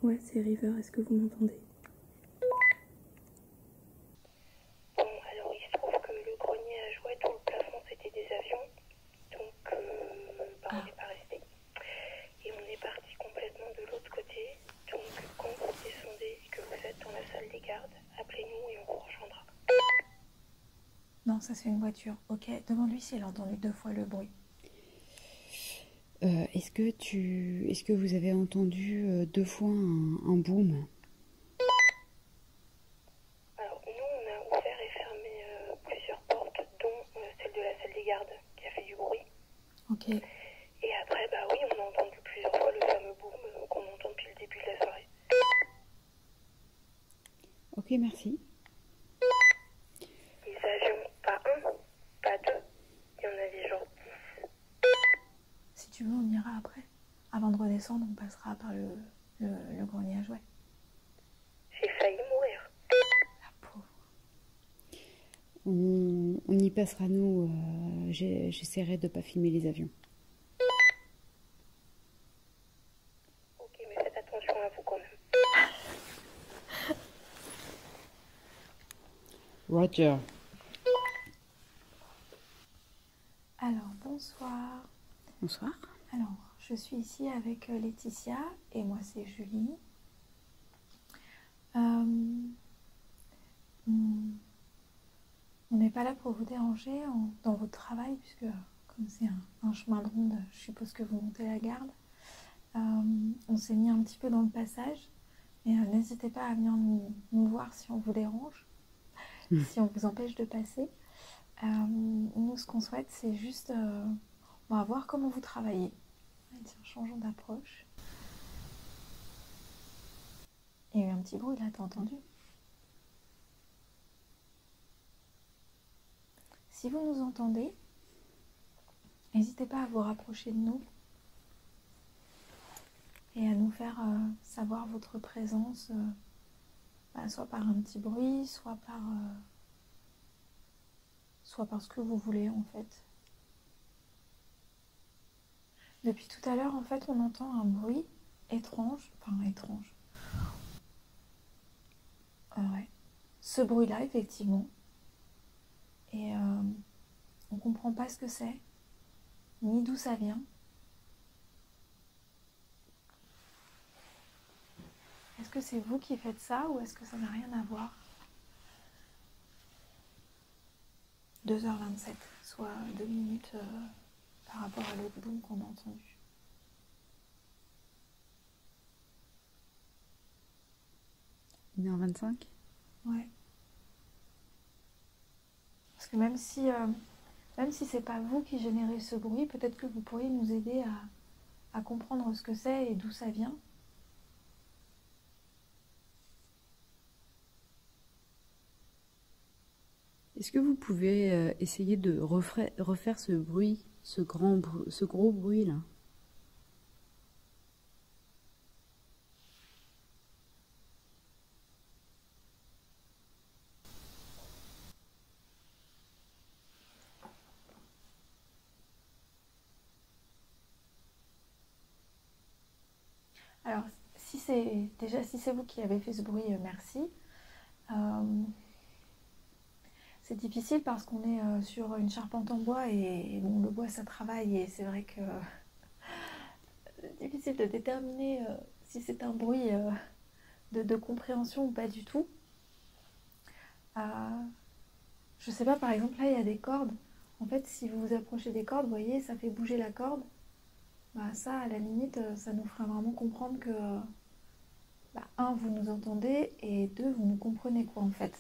Ouais, c'est River, est-ce que vous m'entendez? Bon, alors il se trouve que le grenier à jouets, tout le plafond c'était des avions, donc on n'est pas resté. Et on est parti complètement de l'autre côté, donc quand vous descendez et que vous êtes dans la salle des gardes, appelez-nous et on vous rejoindra. Non, ça c'est une voiture. Ok, demande-lui s'il a entendu 2 fois le bruit. Est-ce que vous avez entendu 2 fois un boom? Alors nous on a ouvert et fermé plusieurs portes, dont celle de la salle des gardes qui a fait du bruit. Ok. Et après, bah oui, on a entendu plusieurs fois le fameux boom qu'on entend depuis le début de la soirée. Ok, merci. Des avions, pas un, pas deux, il y en avait genre 10. Si tu veux, on ira après. Avant de redescendre, on passera par le grenier à jouets. J'ai failli mourir. La pauvre. On y passera, nous. J'essaierai de ne pas filmer les avions. Ok, mais faites attention à vous quand même. Roger. Alors, bonsoir. Bonsoir. Alors, je suis ici avec Laetitia et moi c'est Julie. On n'est pas là pour vous déranger dans votre travail puisque comme c'est un chemin de ronde, je suppose que vous montez la garde. On s'est mis un petit peu dans le passage, mais n'hésitez pas à venir nous voir si on vous dérange, si on vous empêche de passer. Nous, ce qu'on souhaite, c'est juste... on va voir comment vous travaillez. Tiens, changeons d'approche. Il y a eu un petit bruit là, t'as entendu? Si vous nous entendez, n'hésitez pas à vous rapprocher de nous et à nous faire savoir votre présence, soit par un petit bruit, soit par ce que vous voulez en fait. Depuis tout à l'heure, en fait, on entend un bruit étrange, étrange. Ouais. Ce bruit-là, effectivement. Et on comprend pas ce que c'est, ni d'où ça vient. Est-ce que c'est vous qui faites ça ou est-ce que ça n'a rien à voir? 2h27, soit 2 minutes par rapport à l'autre boom qu'on a entendu. « 1h25 » Ouais. Parce que même si c'est pas vous qui générez ce bruit, peut-être que vous pourriez nous aider à comprendre ce que c'est et d'où ça vient. Est-ce que vous pouvez essayer de refaire ce bruit, ce gros bruit là? Alors, si c'est vous qui avez fait ce bruit, merci. C'est difficile parce qu'on est sur une charpente en bois et bon, le bois ça travaille et c'est vrai que c'est difficile de déterminer si c'est un bruit de compréhension ou pas du tout. Je sais pas, par exemple là il y a des cordes. En fait, si vous vous approchez des cordes, vous voyez, ça fait bouger la corde. Bah ça, à la limite, ça nous fera vraiment comprendre que, un, vous nous entendez, et deux, vous nous comprenez, quoi, en fait.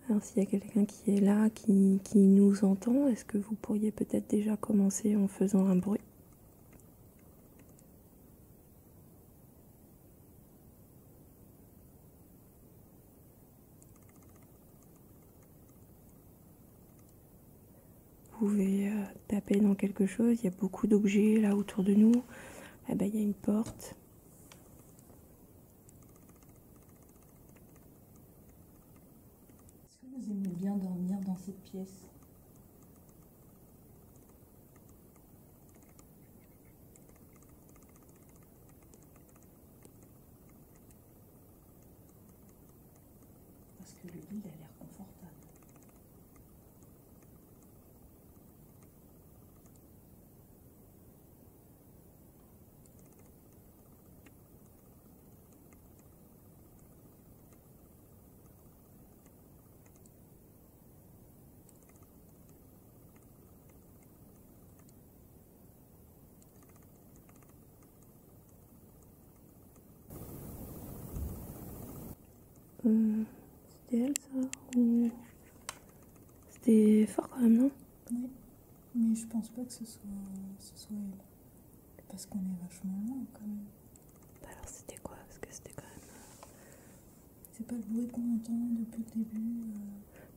Alors, s'il y a quelqu'un qui est là, qui nous entend, est-ce que vous pourriez peut-être déjà commencer en faisant un bruit? Vous pouvez taper dans quelque chose, il y a beaucoup d'objets là autour de nous. Ah ben, il y a une porte. Est-ce que vous aimez bien dormir? cette pièce. Parce que le lit a l'air confortable. C'était elle ça ou... C'était fort quand même, non? Oui, mais je pense pas que ce soit elle. Parce qu'on est vachement loin quand même. Bah alors c'était quoi? Parce que c'était quand même... C'est pas le bruit qu'on entend depuis le début.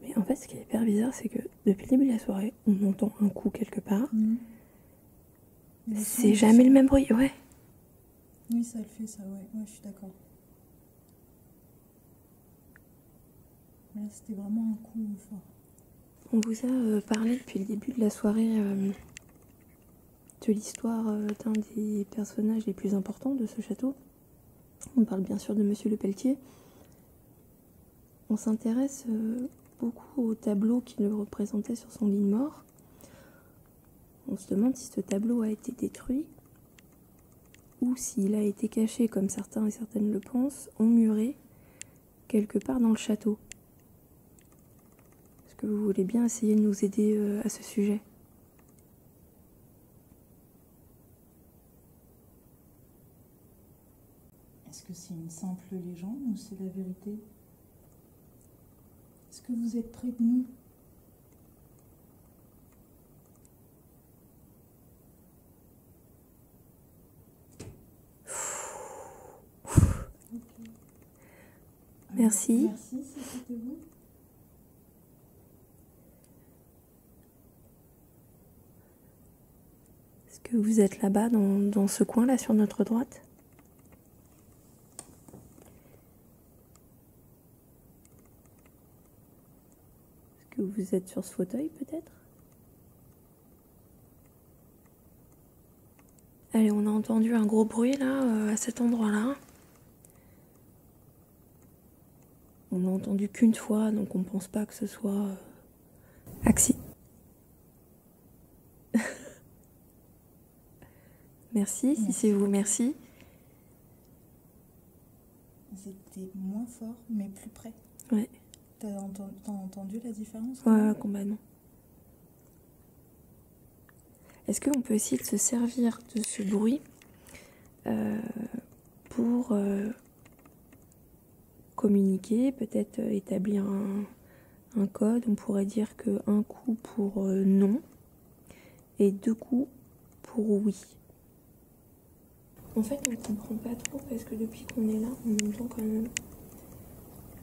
Mais en fait, ce qui est hyper bizarre, c'est que depuis le début de la soirée, on entend un coup quelque part. C'est jamais le même bruit, ouais. Oui, ça le fait, ça, ouais, je suis d'accord. Là, c'était vraiment un coup fort. On vous a parlé depuis le début de la soirée de l'histoire d'un des personnages les plus importants de ce château. On parle bien sûr de Monsieur Le Pelletier. On s'intéresse beaucoup au tableau qui le représentait sur son lit de mort. On se demande si ce tableau a été détruit ou s'il a été caché, comme certains et certaines le pensent, emmuré quelque part dans le château. Est-ce que vous voulez bien essayer de nous aider à ce sujet? Est-ce que c'est une simple légende ou c'est la vérité? Est-ce que vous êtes près de nous? Merci. Merci, c'était vous. Est-ce que vous êtes là-bas, dans ce coin-là, sur notre droite? Est-ce que vous êtes sur ce fauteuil, peut-être? Allez, on a entendu un gros bruit, là, à cet endroit-là. On n'a entendu qu'une fois, donc on ne pense pas que ce soit accident. Merci, si c'est vous, merci. C'était moins fort, mais plus près. Ouais. T'as entendu la différence? Ouais, complètement. Est-ce qu'on peut essayer de se servir de ce bruit pour communiquer, peut-être établir un code? On pourrait dire que un coup pour non et 2 coups pour oui. En fait, on ne comprend pas trop parce que depuis qu'on est là, on entend quand même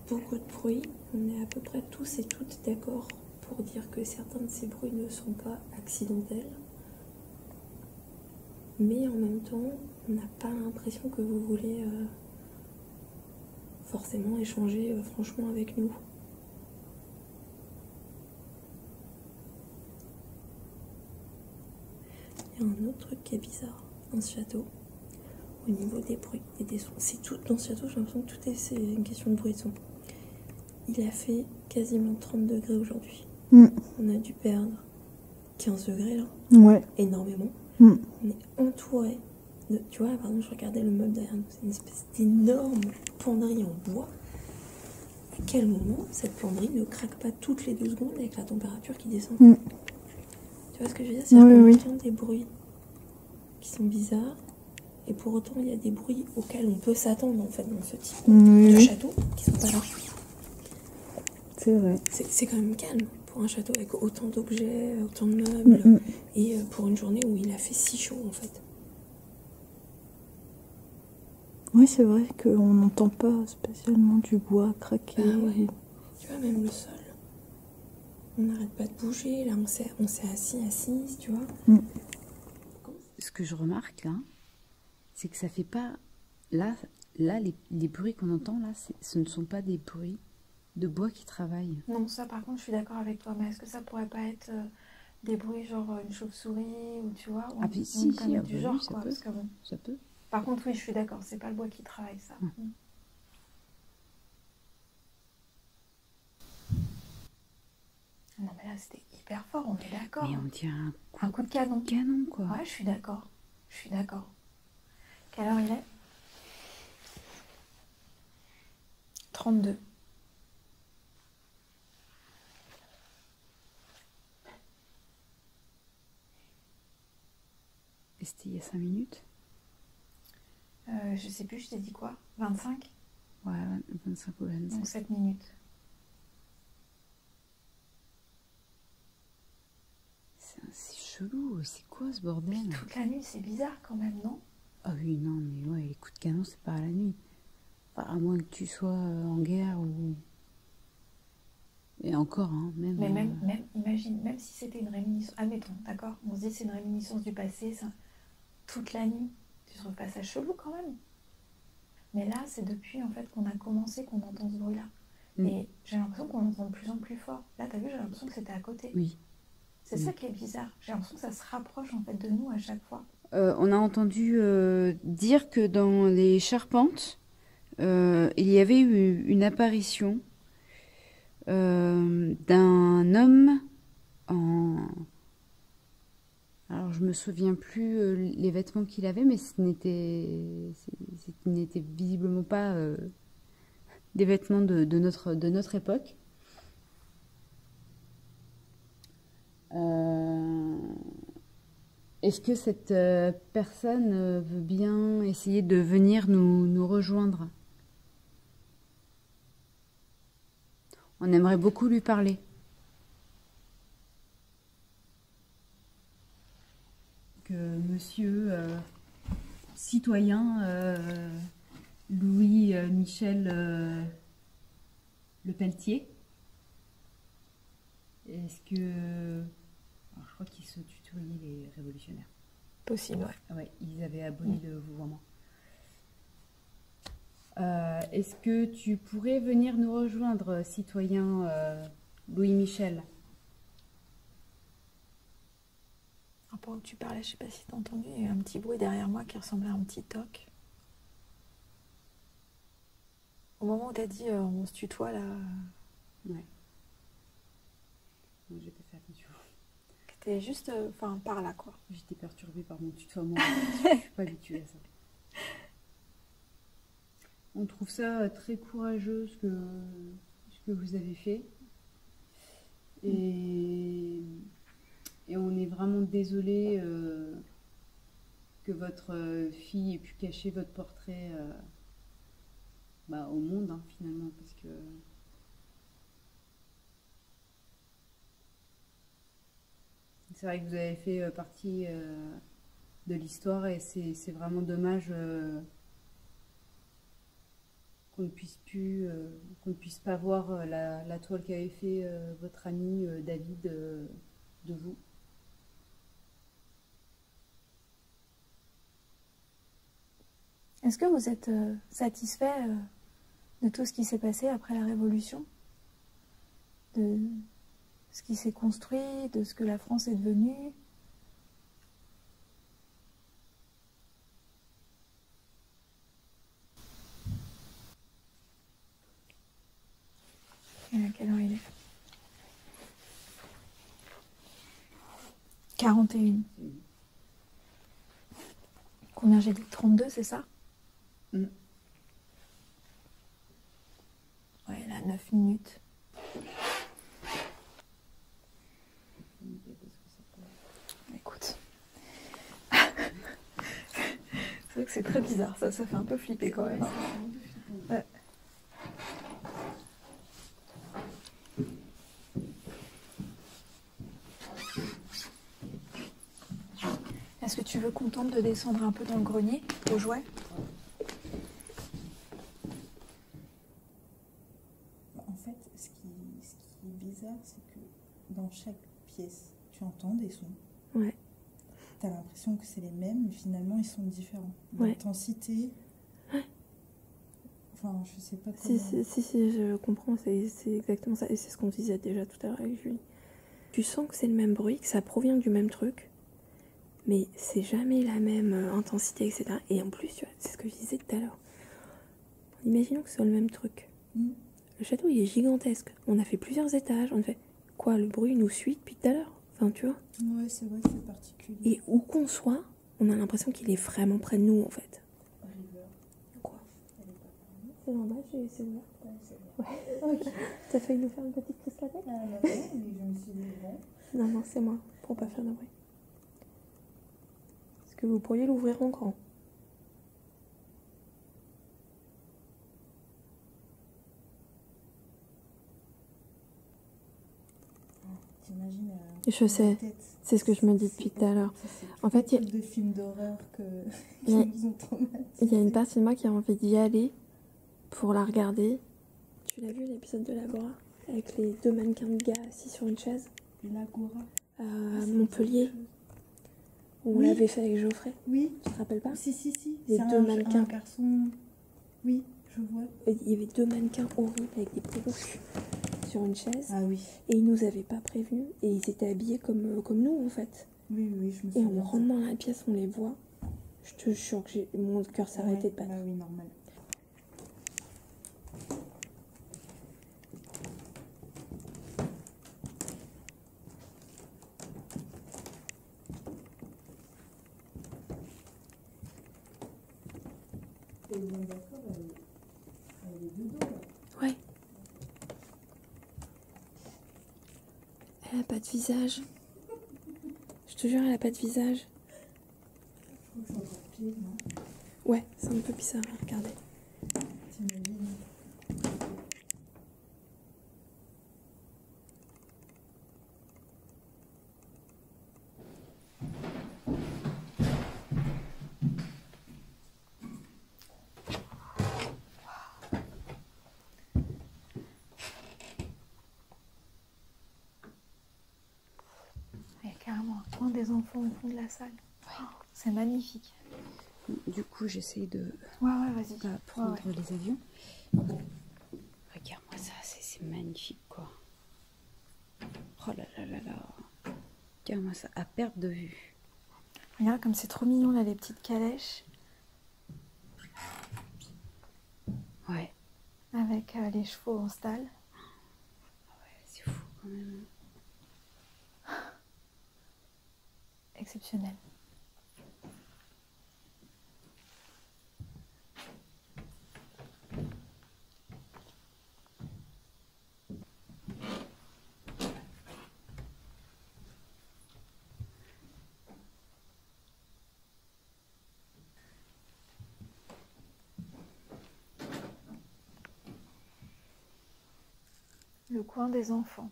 beaucoup de bruit. On est à peu près tous et toutes d'accord pour dire que certains de ces bruits ne sont pas accidentels. Mais en même temps, on n'a pas l'impression que vous voulez forcément échanger franchement avec nous. Il y a un autre truc qui est bizarre dans ce château, au niveau des bruits et des sons. C'est tout dans ce château, j'ai l'impression que c'est une question de bruit et de son. Il a fait quasiment 30 degrés aujourd'hui. On a dû perdre 15 degrés là. Ouais. Énormément. On est entouré de... Tu vois, par exemple, je regardais le meuble derrière nous. C'est une espèce d'énorme penderie en bois. À quel moment cette penderie ne craque pas toutes les 2 secondes avec la température qui descend? Tu vois ce que je veux dire? C'est-à-dire qu'on entend des bruits qui sont bizarres. Et pour autant, il y a des bruits auxquels on peut s'attendre en fait dans ce type de château qui sont pas là. C'est vrai. C'est quand même calme pour un château avec autant d'objets, autant de meubles, et pour une journée où il a fait si chaud en fait. Oui, c'est vrai qu'on n'entend pas spécialement du bois craquer. Ah ouais. Tu vois, même le sol. On n'arrête pas de bouger, là on s'est assis, tu vois. Ce que je remarque là, c'est que ça fait pas... Là les bruits qu'on entend là, ce ne sont pas des bruits de bois qui travaille. Non, ça par contre, je suis d'accord avec toi, mais est-ce que ça pourrait pas être des bruits genre une chauve-souris ou tu vois, ou Ah, puis si, comme si, du genre, quoi, parce que bon. Ça peut. Par contre, oui, je suis d'accord, c'est pas le bois qui travaille, ça. Non, mais là, c'était hyper fort, on est d'accord. Mais on dirait un coup de canon. Canon, quoi. Ouais, je suis d'accord. Je suis d'accord. Quelle heure il est? 32. Et c'était il y a 5 minutes? Je sais plus, je t'ai dit quoi? 25? Ouais, 25 ou 25. Donc 7 minutes. C'est chelou, c'est quoi ce bordel? Puis toute la nuit, c'est bizarre quand même, non? Ah oui, non, mais ouais, les coups de canon, c'est pas à la nuit. Enfin, à moins que tu sois en guerre ou... Et encore, hein, même... Mais même, imagine, même si c'était une réminiscence... Admettons, d'accord? On se dit c'est une réminiscence du passé, ça... toute la nuit. Tu trouves pas ça chelou quand même? Mais là, c'est depuis en fait qu'on a commencé qu'on entend ce bruit-là. Et j'ai l'impression qu'on l'entend de plus en plus fort. Là, t'as vu, j'ai l'impression que c'était à côté. Oui. C'est ça qui est bizarre. J'ai l'impression que ça se rapproche en fait de nous à chaque fois. On a entendu dire que dans les charpentes, il y avait eu une apparition d'un homme en... Alors, je me souviens plus les vêtements qu'il avait, mais ce n'était visiblement pas des vêtements de notre époque. Est-ce que cette personne veut bien essayer de venir nous rejoindre? On aimerait beaucoup lui parler. Que monsieur citoyen Louis-Michel Lepelletier, est-ce que... Alors, je crois qu'ils se tutoyaient les révolutionnaires. Possible, ouais. Ah ouais, ils avaient aboli le vouvoiement. Est-ce que tu pourrais venir nous rejoindre, citoyen Louis-Michel? Pendant que tu parlais, je sais pas si t'as entendu, il y a eu un petit bruit derrière moi qui ressemblait à un petit toc. Au moment où t'as dit on se tutoie là. Ouais. Non, j'ai pas fait attention. T'es juste par là quoi. J'étais perturbée par mon tutoiement. Je suis pas habituée à ça. On trouve ça très courageux ce que vous avez fait. Et on est vraiment désolé que votre fille ait pu cacher votre portrait au monde, hein, finalement, parce que... C'est vrai que vous avez fait partie de l'histoire et c'est vraiment dommage qu'on ne puisse pas voir la toile qu'avait fait votre ami David de vous. Est-ce que vous êtes satisfait de tout ce qui s'est passé après la Révolution? De ce qui s'est construit, de ce que la France est devenue? Et à quelle heure il est? 41. Combien j'ai dit? 32, c'est ça? Ouais, là, 9 minutes. Écoute. C'est vrai que c'est très bizarre, ça fait un peu flipper quand même. Ouais. Est-ce que tu veux qu'on tente de descendre un peu dans le grenier, aux jouets? En fait, ce qui est bizarre, c'est que dans chaque pièce, tu entends des sons. Ouais. Tu as l'impression que c'est les mêmes, mais finalement, ils sont différents. Ouais. L'intensité... Enfin, je sais pas Si, comment... si, je comprends, c'est exactement ça. Et c'est ce qu'on disait déjà tout à l'heure avec Julie. Tu sens que c'est le même bruit, que ça provient du même truc, mais c'est jamais la même intensité, etc. Et en plus, tu vois, c'est ce que je disais tout à l'heure. Imaginons que ce soit le même truc. Le château, il est gigantesque. On a fait plusieurs étages. On a fait quoi? Le bruit nous suit depuis tout à l'heure. Enfin, tu vois. Ouais, c'est vrai que c'est particulier. Et où qu'on soit, on a l'impression qu'il est vraiment près de nous, en fait. Quoi? C'est normal, c'est ouvert. Ouais, ok. T'as failli nous faire une petite crise la tête? Non, mais je me suis dit bon. Non, c'est moi, pour pas faire de bruit. Est-ce que vous pourriez l'ouvrir en grand? T'imagines Je sais, c'est ce que je me dis depuis tout à l'heure. En fait, il y a de films d'horreur qui il y a- nous ont traumatisés. il y a une partie de moi qui a envie d'y aller pour la regarder. Tu l'as vu l'épisode de l'Agora avec les 2 mannequins de gars assis sur une chaise L'Agora. à Montpellier où on Oui. l'avait fait avec Geoffrey. Oui. Tu te rappelles pas? Si. Les C'est 2 mannequins. un garçon. Oui, je vois. Il y avait 2 mannequins horribles avec des perruques sur une chaise Ah oui. et ils nous avaient pas prévenus et ils étaient habillés comme nous en fait. Oui, je me Et souviens. en rentrant dans la pièce, on les voit. Je te jure que mon cœur s'est arrêté de battre. Bah oui, normal. Et bien d'accord, elle est de dos là. Ouais. Elle a pas de visage. Je te jure, elle a pas de visage. Je trouve que c'est encore pire, non? Ouais, c'est un peu bizarre à regarder. T'imagines? Il y a carrément un coin des enfants au fond de la salle. Oh, c'est magnifique. Du coup, j'essaye de Ouais, vas-y. pas prendre Ouais. les avions. Regarde-moi ça, c'est magnifique, quoi. Oh là là là là. Regarde-moi ça, à perte de vue. Regarde comme c'est trop mignon là, les petites calèches Ouais, avec les chevaux en stalle. c'est fou quand même. Exceptionnel. Le coin des enfants.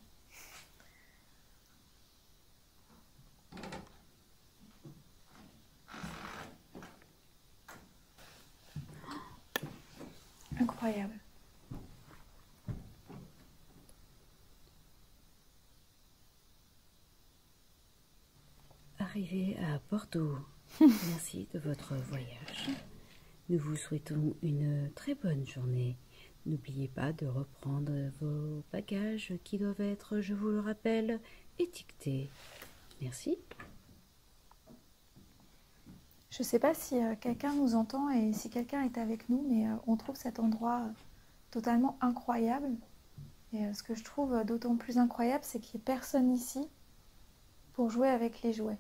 Incroyable. Arrivé à Bordeaux, merci de votre voyage. Nous vous souhaitons une très bonne journée. N'oubliez pas de reprendre vos bagages qui doivent être, je vous le rappelle, étiquetés. Merci. Je sais pas si quelqu'un nous entend et si quelqu'un est avec nous, mais on trouve cet endroit totalement incroyable. Et ce que je trouve d'autant plus incroyable, c'est qu'il n'y ait personne ici pour jouer avec les jouets.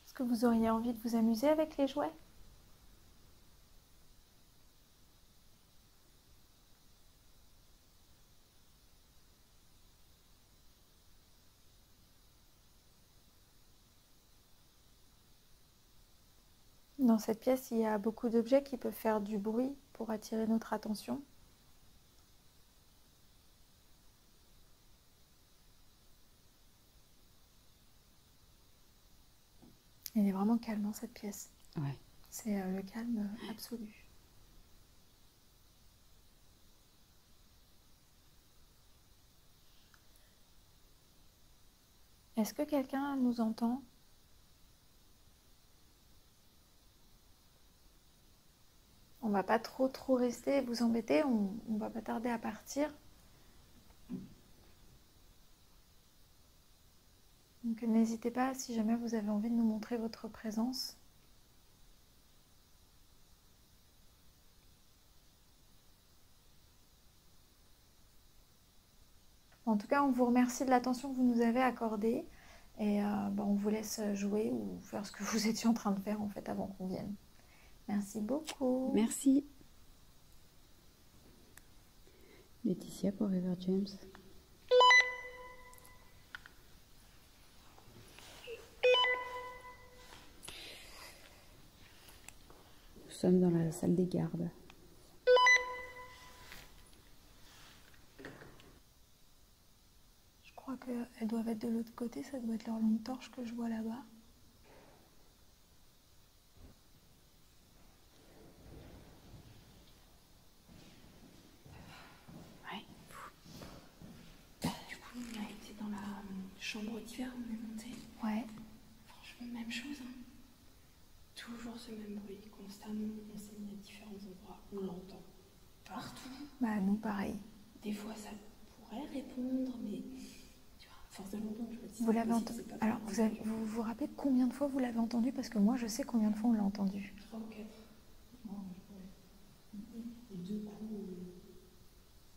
Est-ce que vous auriez envie de vous amuser avec les jouets ? Dans cette pièce, il y a beaucoup d'objets qui peuvent faire du bruit pour attirer notre attention. Il est vraiment calme dans cette pièce. Ouais. C'est le calme absolu. Est-ce que quelqu'un nous entend? On va pas trop rester vous embêter, on va pas tarder à partir. Donc n'hésitez pas si jamais vous avez envie de nous montrer votre présence. En tout cas, on vous remercie de l'attention que vous nous avez accordée et on vous laisse jouer ou faire ce que vous étiez en train de faire en fait avant qu'on vienne. Merci beaucoup. Merci. Laetitia pour River James. Nous sommes dans la salle des gardes. Je crois qu'elles doivent être de l'autre côté, ça doit être leur lampe torche que je vois là-bas. Chambre d'hiver, on est monté. Ouais. Franchement, même chose. Hein. Toujours ce même bruit, constamment. On s'est mis à différents endroits. On l'entend partout. Bah, nous, pareil. Des fois, ça pourrait répondre, mais tu vois, à force de l'entendre, je me dis. Vous l'avez entendu. Alors, vous vous rappelez combien de fois vous l'avez entendu? Parce que moi, je sais combien de fois on l'a entendu. 3 ou 4. Oh, ouais. Et 2 coups.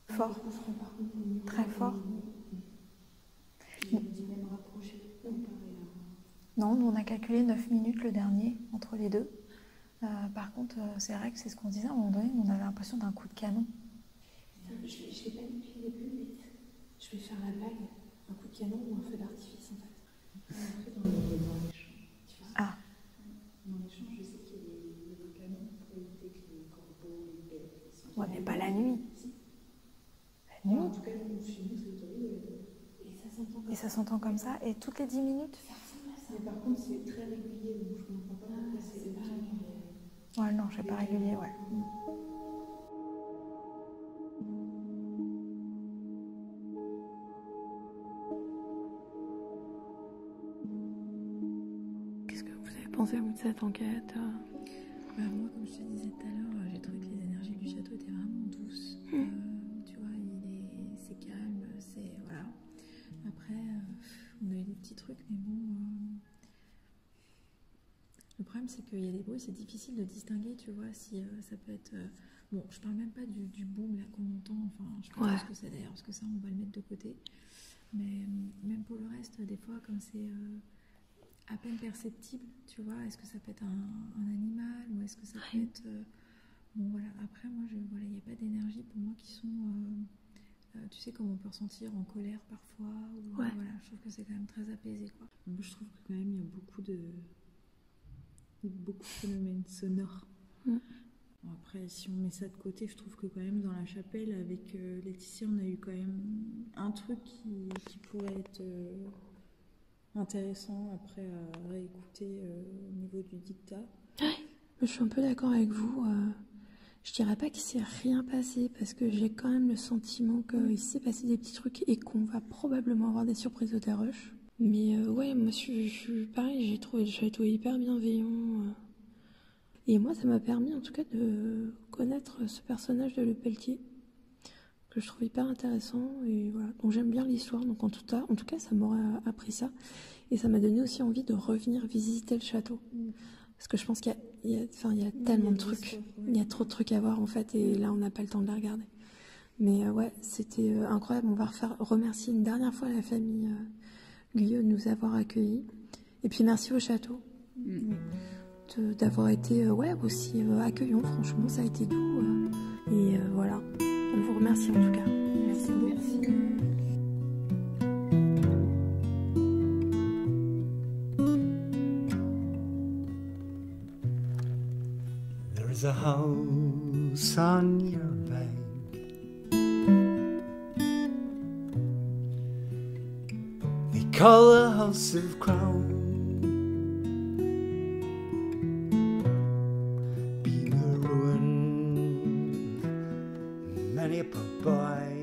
Fort. Très fort. Il dit même rapproché. Non, nous on a calculé 9 minutes le dernier entre les deux. Par contre, c'est vrai que c'est ce qu'on disait à un moment donné, on avait l'impression d'un coup de canon. Putain, je l'ai pas dit depuis le début, mais je vais faire la blague. Un coup de canon ou un feu d'artifice en fait. Dans les champs, tu vois. Ah. Dans les champs, je sais qu'il y a des canons pour éviter que les corbeaux, les bêtes. Ouais, mais pas la nuit. Si. La nuit. En tout cas, chez nous, c'est autorisé. Et ça s'entend comme ça, et toutes les 10 minutes? Mais par contre, c'est très régulier, donc je comprends pas pourquoi c'est pas. Ouais, non, c'est pas régulier, ouais. Qu'est-ce que vous avez pensé de cette enquête? Moi, comme je te disais tout à l'heure, j'ai trouvé que les énergies du château étaient vraiment douces. Tu vois, c'est calme, c'est. Voilà. Après, on a eu des petits trucs, mais bon. Le problème, c'est qu'il y a des bruits, c'est difficile de distinguer, tu vois, si ça peut être. Bon, je parle même pas du boom là qu'on entend, enfin, je sais pas ce que c'est d'ailleurs, parce que ça, on va le mettre de côté. Mais même pour le reste, des fois, comme c'est à peine perceptible, tu vois, est-ce que ça peut être un animal ou est-ce que ça peut être. Bon, voilà, après, moi, il n'y a pas d'énergie pour moi qui sont. Tu sais, comme on peut ressentir en colère parfois, ou, voilà, je trouve que c'est quand même très apaisé, quoi. Moi, je trouve que quand même, il y a beaucoup de phénomènes sonores. Bon, après, si on met ça de côté, je trouve que quand même dans la chapelle, avec Laetitia, on a eu quand même un truc qui pourrait être intéressant après à réécouter au niveau du dictat. Je suis un peu d'accord avec vous. Je dirais pas qu'il s'est rien passé parce que j'ai quand même le sentiment qu'il s'est passé des petits trucs et qu'on va probablement avoir des surprises au Terrush. Mais ouais, moi je suis pareil, j'ai trouvé le château hyper bienveillant. Et moi ça m'a permis en tout cas de connaître ce personnage de Le Pelletier que je trouve hyper intéressant et voilà. Donc j'aime bien l'histoire, donc en tout cas ça m'aurait appris ça. Et ça m'a donné aussi envie de revenir visiter le château. Parce que je pense qu'il y a tellement de trucs. Il y a trop de trucs à voir en fait et là on n'a pas le temps de les regarder. Mais ouais, c'était incroyable. On va remercier une dernière fois la famille Guyot de nous avoir accueillis. Et puis merci au château d'avoir été aussi accueillant. Franchement, ça a été doux. Et voilà, on vous remercie en tout cas. Merci beaucoup. There's a house on your bank. They call a house of crown. many a boy